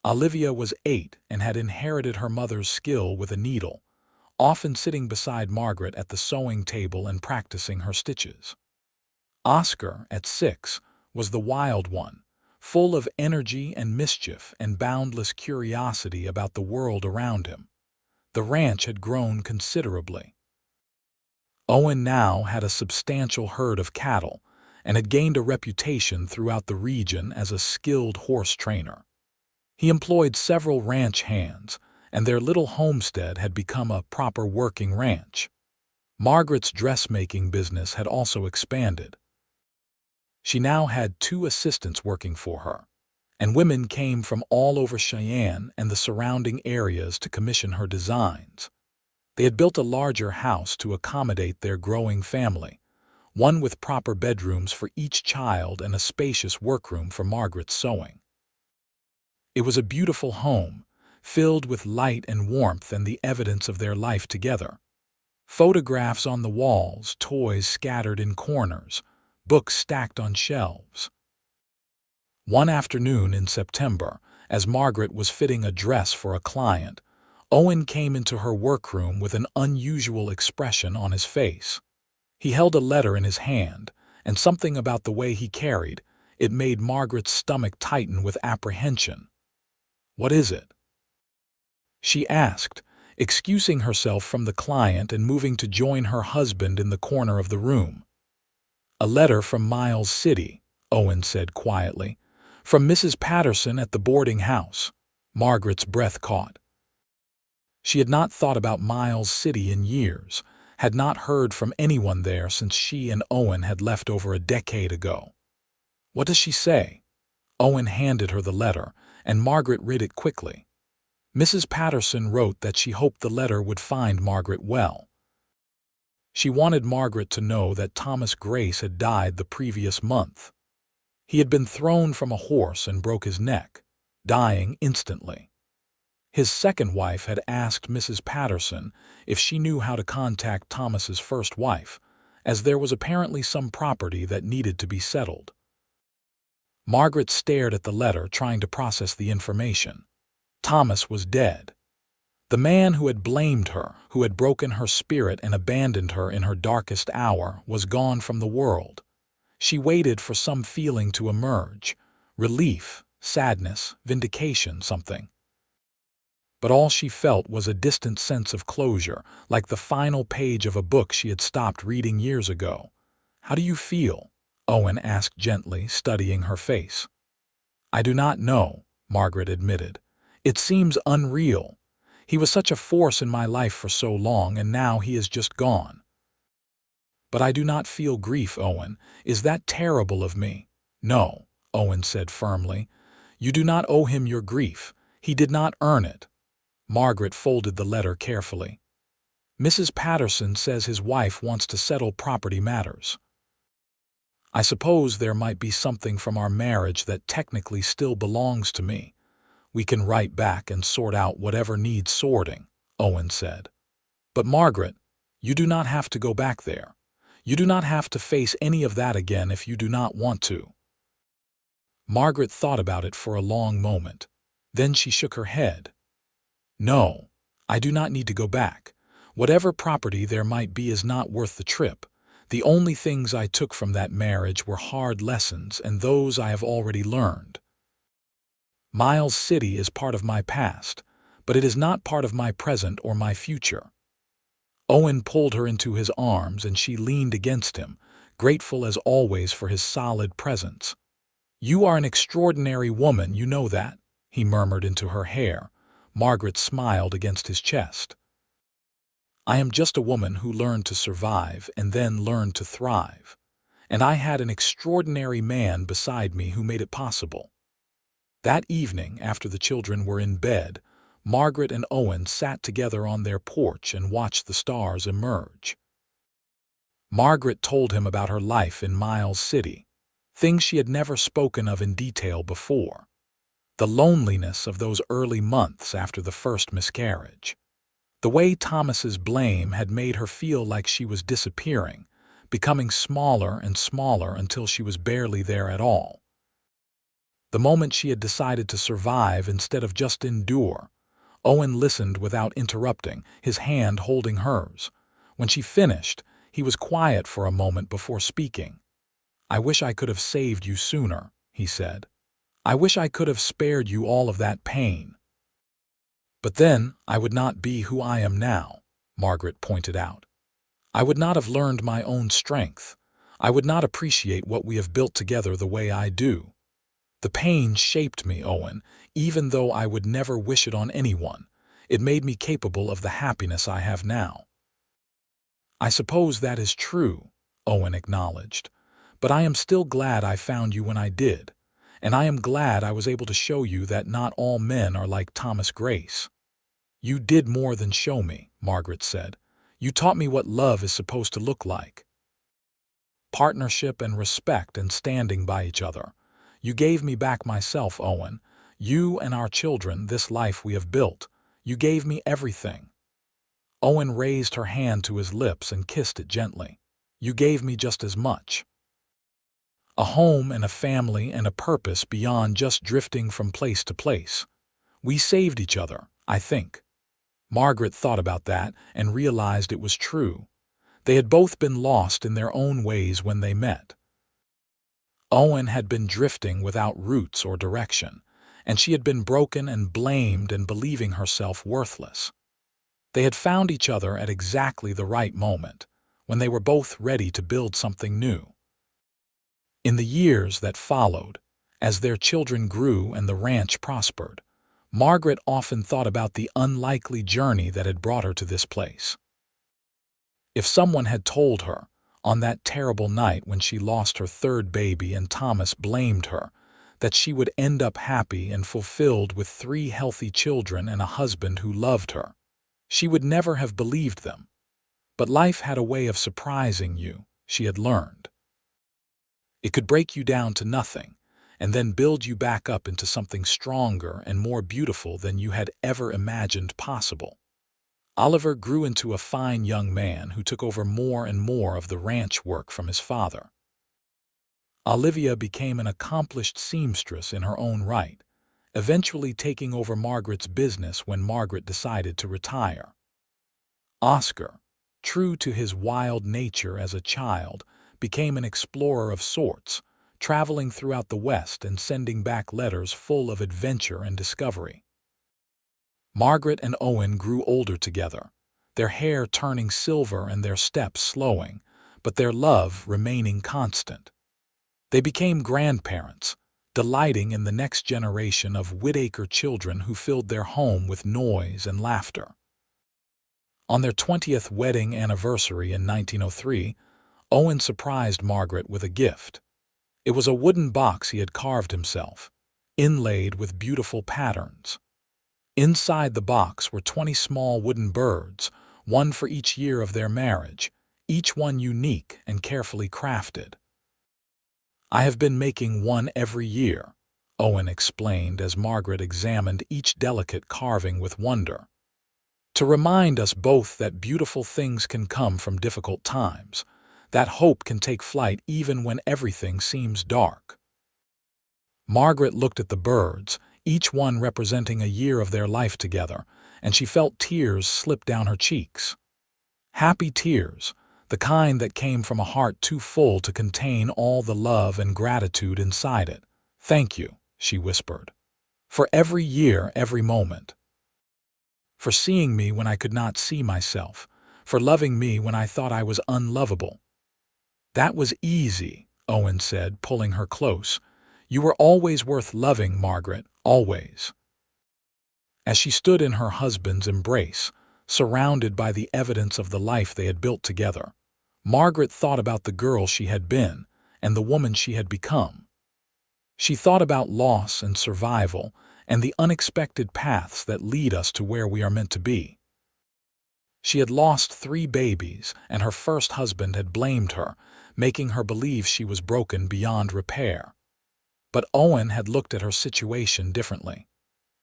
Olivia was 8 and had inherited her mother's skill with a needle, often sitting beside Margaret at the sewing table and practicing her stitches. Oscar, at 6, was the wild one, full of energy and mischief and boundless curiosity about the world around him. The ranch had grown considerably. Owen now had a substantial herd of cattle and had gained a reputation throughout the region as a skilled horse trainer. He employed several ranch hands, and their little homestead had become a proper working ranch. Margaret's dressmaking business had also expanded. She now had 2 assistants working for her, and women came from all over Cheyenne and the surrounding areas to commission her designs. They had built a larger house to accommodate their growing family, one with proper bedrooms for each child and a spacious workroom for Margaret's sewing. It was a beautiful home, filled with light and warmth and the evidence of their life together. Photographs on the walls, toys scattered in corners, books stacked on shelves. One afternoon in September, as Margaret was fitting a dress for a client, Owen came into her workroom with an unusual expression on his face. He held a letter in his hand, and something about the way he carried it made Margaret's stomach tighten with apprehension. "What is it?" she asked, excusing herself from the client and moving to join her husband in the corner of the room. "A letter from Miles City," Owen said quietly. "From Mrs. Patterson at the boarding house." Margaret's breath caught. She had not thought about Miles City in years, had not heard from anyone there since she and Owen had left over a decade ago. "What does she say?" Owen handed her the letter, and Margaret read it quickly. Mrs. Patterson wrote that she hoped the letter would find Margaret well. She wanted Margaret to know that Thomas Grace had died the previous month. He had been thrown from a horse and broke his neck, dying instantly. His second wife had asked Mrs. Patterson if she knew how to contact Thomas's first wife, as there was apparently some property that needed to be settled. Margaret stared at the letter, trying to process the information. Thomas was dead. The man who had blamed her, who had broken her spirit and abandoned her in her darkest hour, was gone from the world. She waited for some feeling to emerge. Relief, sadness, vindication, something. But all she felt was a distant sense of closure, like the final page of a book she had stopped reading years ago. "How do you feel?" Owen asked gently, studying her face. "I do not know," Margaret admitted. "It seems unreal. He was such a force in my life for so long, and now he is just gone." "But I do not feel grief, Owen. Is that terrible of me?" "No," Owen said firmly. "You do not owe him your grief. He did not earn it." Margaret folded the letter carefully. "Mrs. Patterson says his wife wants to settle property matters. I suppose there might be something from our marriage that technically still belongs to me. We can write back and sort out whatever needs sorting," Owen said. "But Margaret, you do not have to go back there. You do not have to face any of that again if you do not want to." Margaret thought about it for a long moment. Then she shook her head. "No, I do not need to go back. Whatever property there might be is not worth the trip. The only things I took from that marriage were hard lessons, and those I have already learned. Miles City is part of my past, but it is not part of my present or my future." Owen pulled her into his arms, and she leaned against him, grateful as always for his solid presence. "You are an extraordinary woman, you know that," he murmured into her hair. Margaret smiled against his chest. "I am just a woman who learned to survive and then learned to thrive. And I had an extraordinary man beside me who made it possible." That evening, after the children were in bed, Margaret and Owen sat together on their porch and watched the stars emerge. Margaret told him about her life in Miles City, things she had never spoken of in detail before. The loneliness of those early months after the first miscarriage. The way Thomas's blame had made her feel like she was disappearing, becoming smaller and smaller until she was barely there at all. The moment she had decided to survive instead of just endure, Owen listened without interrupting, his hand holding hers. When she finished, he was quiet for a moment before speaking. "I wish I could have saved you sooner," he said. "I wish I could have spared you all of that pain. But then I would not be who I am now," Margaret pointed out. "I would not have learned my own strength. I would not appreciate what we have built together the way I do. The pain shaped me, Owen, even though I would never wish it on anyone. It made me capable of the happiness I have now." "I suppose that is true," Owen acknowledged. "But I am still glad I found you when I did. And I am glad I was able to show you that not all men are like Thomas Grace." "You did more than show me," Margaret said. "You taught me what love is supposed to look like. Partnership and respect and standing by each other. You gave me back myself, Owen. You and our children, this life we have built. You gave me everything." Owen raised her hand to his lips and kissed it gently. "You gave me just as much. A home and a family and a purpose beyond just drifting from place to place. We saved each other, I think." Margaret thought about that and realized it was true. They had both been lost in their own ways when they met. Owen had been drifting without roots or direction, and she had been broken and blamed and believing herself worthless. They had found each other at exactly the right moment, when they were both ready to build something new. In the years that followed, as their children grew and the ranch prospered, Margaret often thought about the unlikely journey that had brought her to this place. If someone had told her, on that terrible night when she lost her third baby and Thomas blamed her, that she would end up happy and fulfilled with 3 healthy children and a husband who loved her, she would never have believed them. But life had a way of surprising you, she had learned. It could break you down to nothing, and then build you back up into something stronger and more beautiful than you had ever imagined possible. Oliver grew into a fine young man who took over more and more of the ranch work from his father. Olivia became an accomplished seamstress in her own right, eventually taking over Margaret's business when Margaret decided to retire. Oscar, true to his wild nature as a child, became an explorer of sorts, traveling throughout the West and sending back letters full of adventure and discovery. Margaret and Owen grew older together, their hair turning silver and their steps slowing, but their love remaining constant. They became grandparents, delighting in the next generation of Whittaker children who filled their home with noise and laughter. On their 20th wedding anniversary in 1903, Owen surprised Margaret with a gift. It was a wooden box he had carved himself, inlaid with beautiful patterns. Inside the box were 20 small wooden birds, one for each year of their marriage, each one unique and carefully crafted. "I have been making one every year," Owen explained as Margaret examined each delicate carving with wonder. "To remind us both that beautiful things can come from difficult times, that hope can take flight even when everything seems dark." Margaret looked at the birds, each one representing a year of their life together, and she felt tears slip down her cheeks. Happy tears, the kind that came from a heart too full to contain all the love and gratitude inside it. "Thank you," she whispered, "for every year, every moment. For seeing me when I could not see myself, for loving me when I thought I was unlovable." "That was easy," Owen said, pulling her close. "You were always worth loving, Margaret, always." As she stood in her husband's embrace, surrounded by the evidence of the life they had built together, Margaret thought about the girl she had been and the woman she had become. She thought about loss and survival and the unexpected paths that lead us to where we are meant to be. She had lost 3 babies, and her first husband had blamed her, making her believe she was broken beyond repair. But Owen had looked at her situation differently.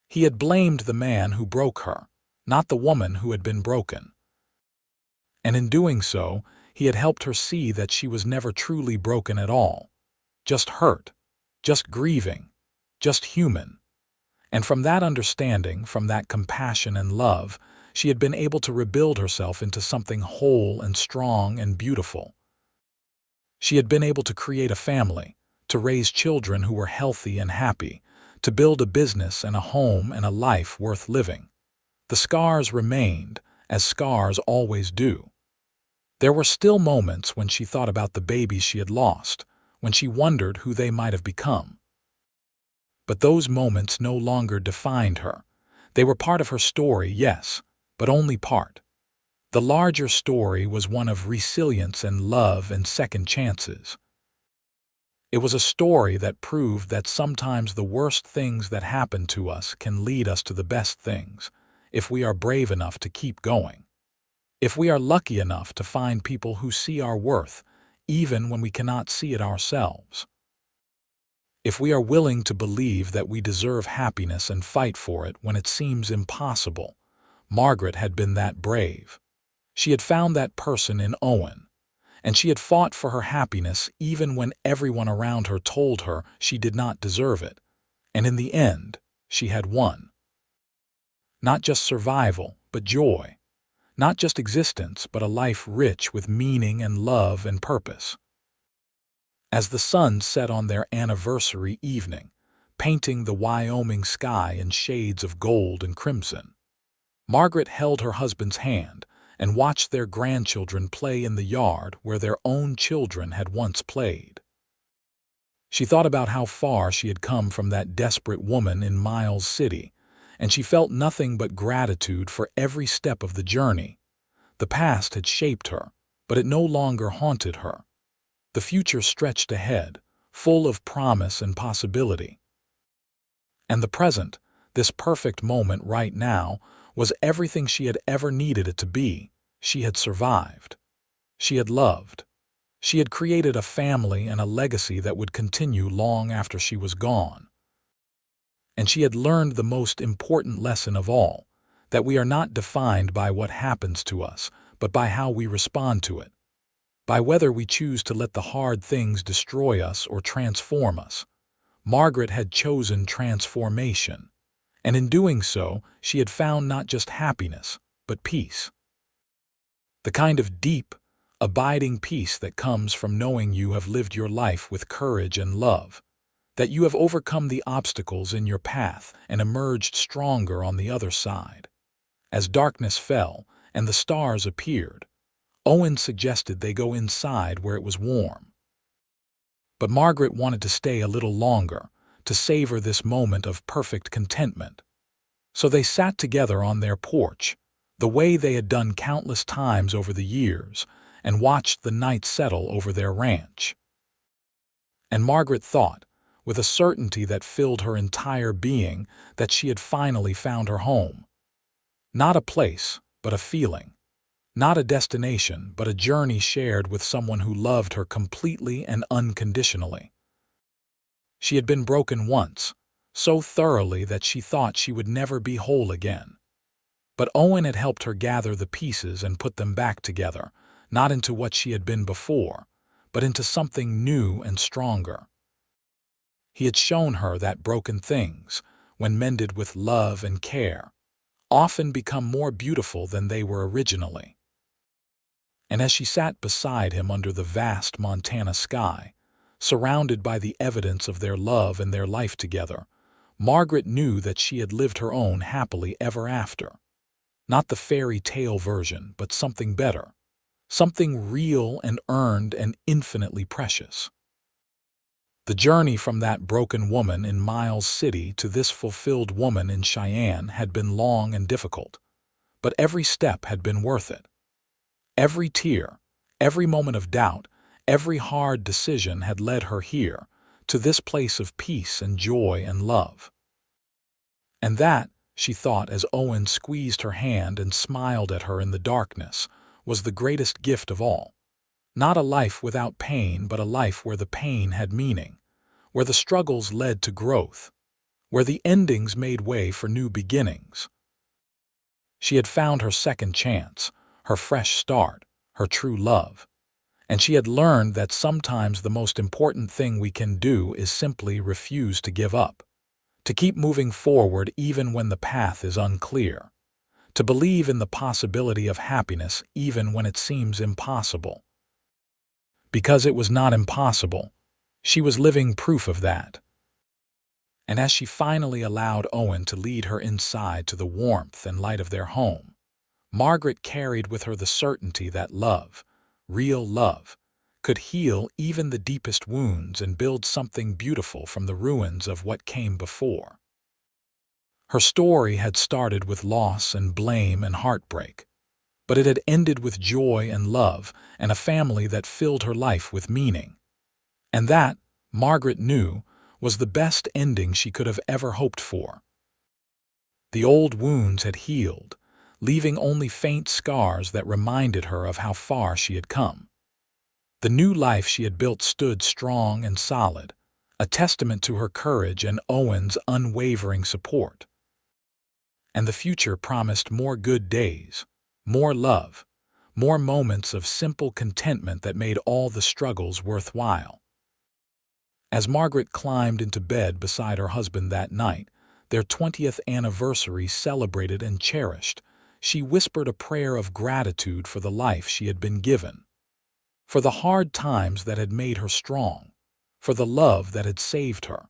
He had blamed the man who broke her, not the woman who had been broken. And in doing so, he had helped her see that she was never truly broken at all, just hurt, just grieving, just human. And from that understanding, from that compassion and love, she had been able to rebuild herself into something whole and strong and beautiful. She had been able to create a family, to raise children who were healthy and happy, to build a business and a home and a life worth living. The scars remained, as scars always do. There were still moments when she thought about the babies she had lost, when she wondered who they might have become. But those moments no longer defined her. They were part of her story, yes, but only part. The larger story was one of resilience and love and second chances. It was a story that proved that sometimes the worst things that happen to us can lead us to the best things, if we are brave enough to keep going. If we are lucky enough to find people who see our worth, even when we cannot see it ourselves. If we are willing to believe that we deserve happiness and fight for it when it seems impossible. Margaret had been that brave. She had found that person in Owen, and she had fought for her happiness even when everyone around her told her she did not deserve it. And in the end, she had won. Not just survival, but joy. Not just existence, but a life rich with meaning and love and purpose. As the sun set on their anniversary evening, painting the Wyoming sky in shades of gold and crimson, Margaret held her husband's hand and watched their grandchildren play in the yard where their own children had once played. She thought about how far she had come from that desperate woman in Miles City, and she felt nothing but gratitude for every step of the journey. The past had shaped her, but it no longer haunted her. The future stretched ahead, full of promise and possibility. And the present, this perfect moment right now, was everything she had ever needed it to be. She had survived. She had loved. She had created a family and a legacy that would continue long after she was gone. And she had learned the most important lesson of all, that we are not defined by what happens to us, but by how we respond to it. By whether we choose to let the hard things destroy us or transform us. Margaret had chosen transformation, and in doing so, she had found not just happiness, but peace. The kind of deep, abiding peace that comes from knowing you have lived your life with courage and love, that you have overcome the obstacles in your path and emerged stronger on the other side. As darkness fell and the stars appeared, Owen suggested they go inside where it was warm. But Margaret wanted to stay a little longer, to savor this moment of perfect contentment. So they sat together on their porch, the way they had done countless times over the years, and watched the night settle over their ranch. And Margaret thought, with a certainty that filled her entire being, that she had finally found her home. Not a place, but a feeling. Not a destination, but a journey shared with someone who loved her completely and unconditionally. She had been broken once, so thoroughly that she thought she would never be whole again. But Owen had helped her gather the pieces and put them back together, not into what she had been before, but into something new and stronger. He had shown her that broken things, when mended with love and care, often become more beautiful than they were originally. And as she sat beside him under the vast Montana sky, surrounded by the evidence of their love and their life together, Margaret knew that she had lived her own happily ever after. Not the fairy tale version, but something better, something real and earned and infinitely precious. The journey from that broken woman in Miles City to this fulfilled woman in Cheyenne had been long and difficult, but every step had been worth it. Every tear, every moment of doubt, every hard decision had led her here, to this place of peace and joy and love. And that, she thought as Owen squeezed her hand and smiled at her in the darkness, was the greatest gift of all. Not a life without pain, but a life where the pain had meaning, where the struggles led to growth, where the endings made way for new beginnings. She had found her second chance, her fresh start, her true love. And she had learned that sometimes the most important thing we can do is simply refuse to give up, to keep moving forward even when the path is unclear, to believe in the possibility of happiness even when it seems impossible. Because it was not impossible, she was living proof of that. And as she finally allowed Owen to lead her inside to the warmth and light of their home, Margaret carried with her the certainty that love, real love, could heal even the deepest wounds and build something beautiful from the ruins of what came before. Her story had started with loss and blame and heartbreak, but it had ended with joy and love and a family that filled her life with meaning. And that, Margaret knew, was the best ending she could have ever hoped for. The old wounds had healed, leaving only faint scars that reminded her of how far she had come. The new life she had built stood strong and solid, a testament to her courage and Owen's unwavering support. And the future promised more good days, more love, more moments of simple contentment that made all the struggles worthwhile. As Margaret climbed into bed beside her husband that night, their 20th anniversary celebrated and cherished, she whispered a prayer of gratitude for the life she had been given, for the hard times that had made her strong, for the love that had saved her,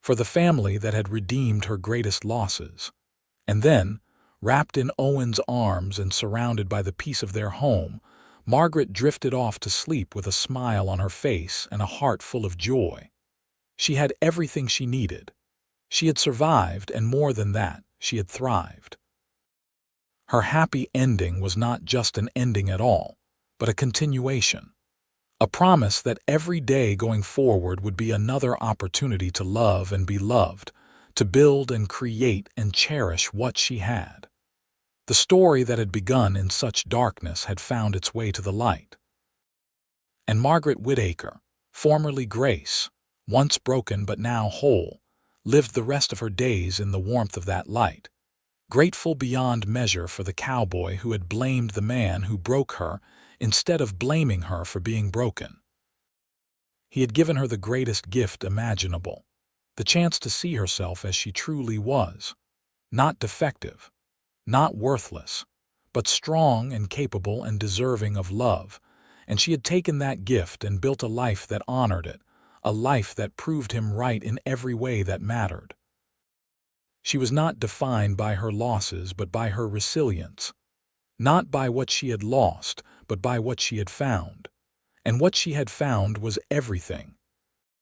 for the family that had redeemed her greatest losses. And then, wrapped in Owen's arms and surrounded by the peace of their home, Margaret drifted off to sleep with a smile on her face and a heart full of joy. She had everything she needed. She had survived, and more than that, she had thrived. Her happy ending was not just an ending at all, but a continuation, a promise that every day going forward would be another opportunity to love and be loved, to build and create and cherish what she had. The story that had begun in such darkness had found its way to the light. And Margaret Whittaker, formerly Grace, once broken but now whole, lived the rest of her days in the warmth of that light, grateful beyond measure for the cowboy who had blamed the man who broke her instead of blaming her for being broken. He had given her the greatest gift imaginable, the chance to see herself as she truly was, not defective, not worthless, but strong and capable and deserving of love, and she had taken that gift and built a life that honored it, a life that proved him right in every way that mattered. She was not defined by her losses but by her resilience, not by what she had lost but by what she had found. And what she had found was everything,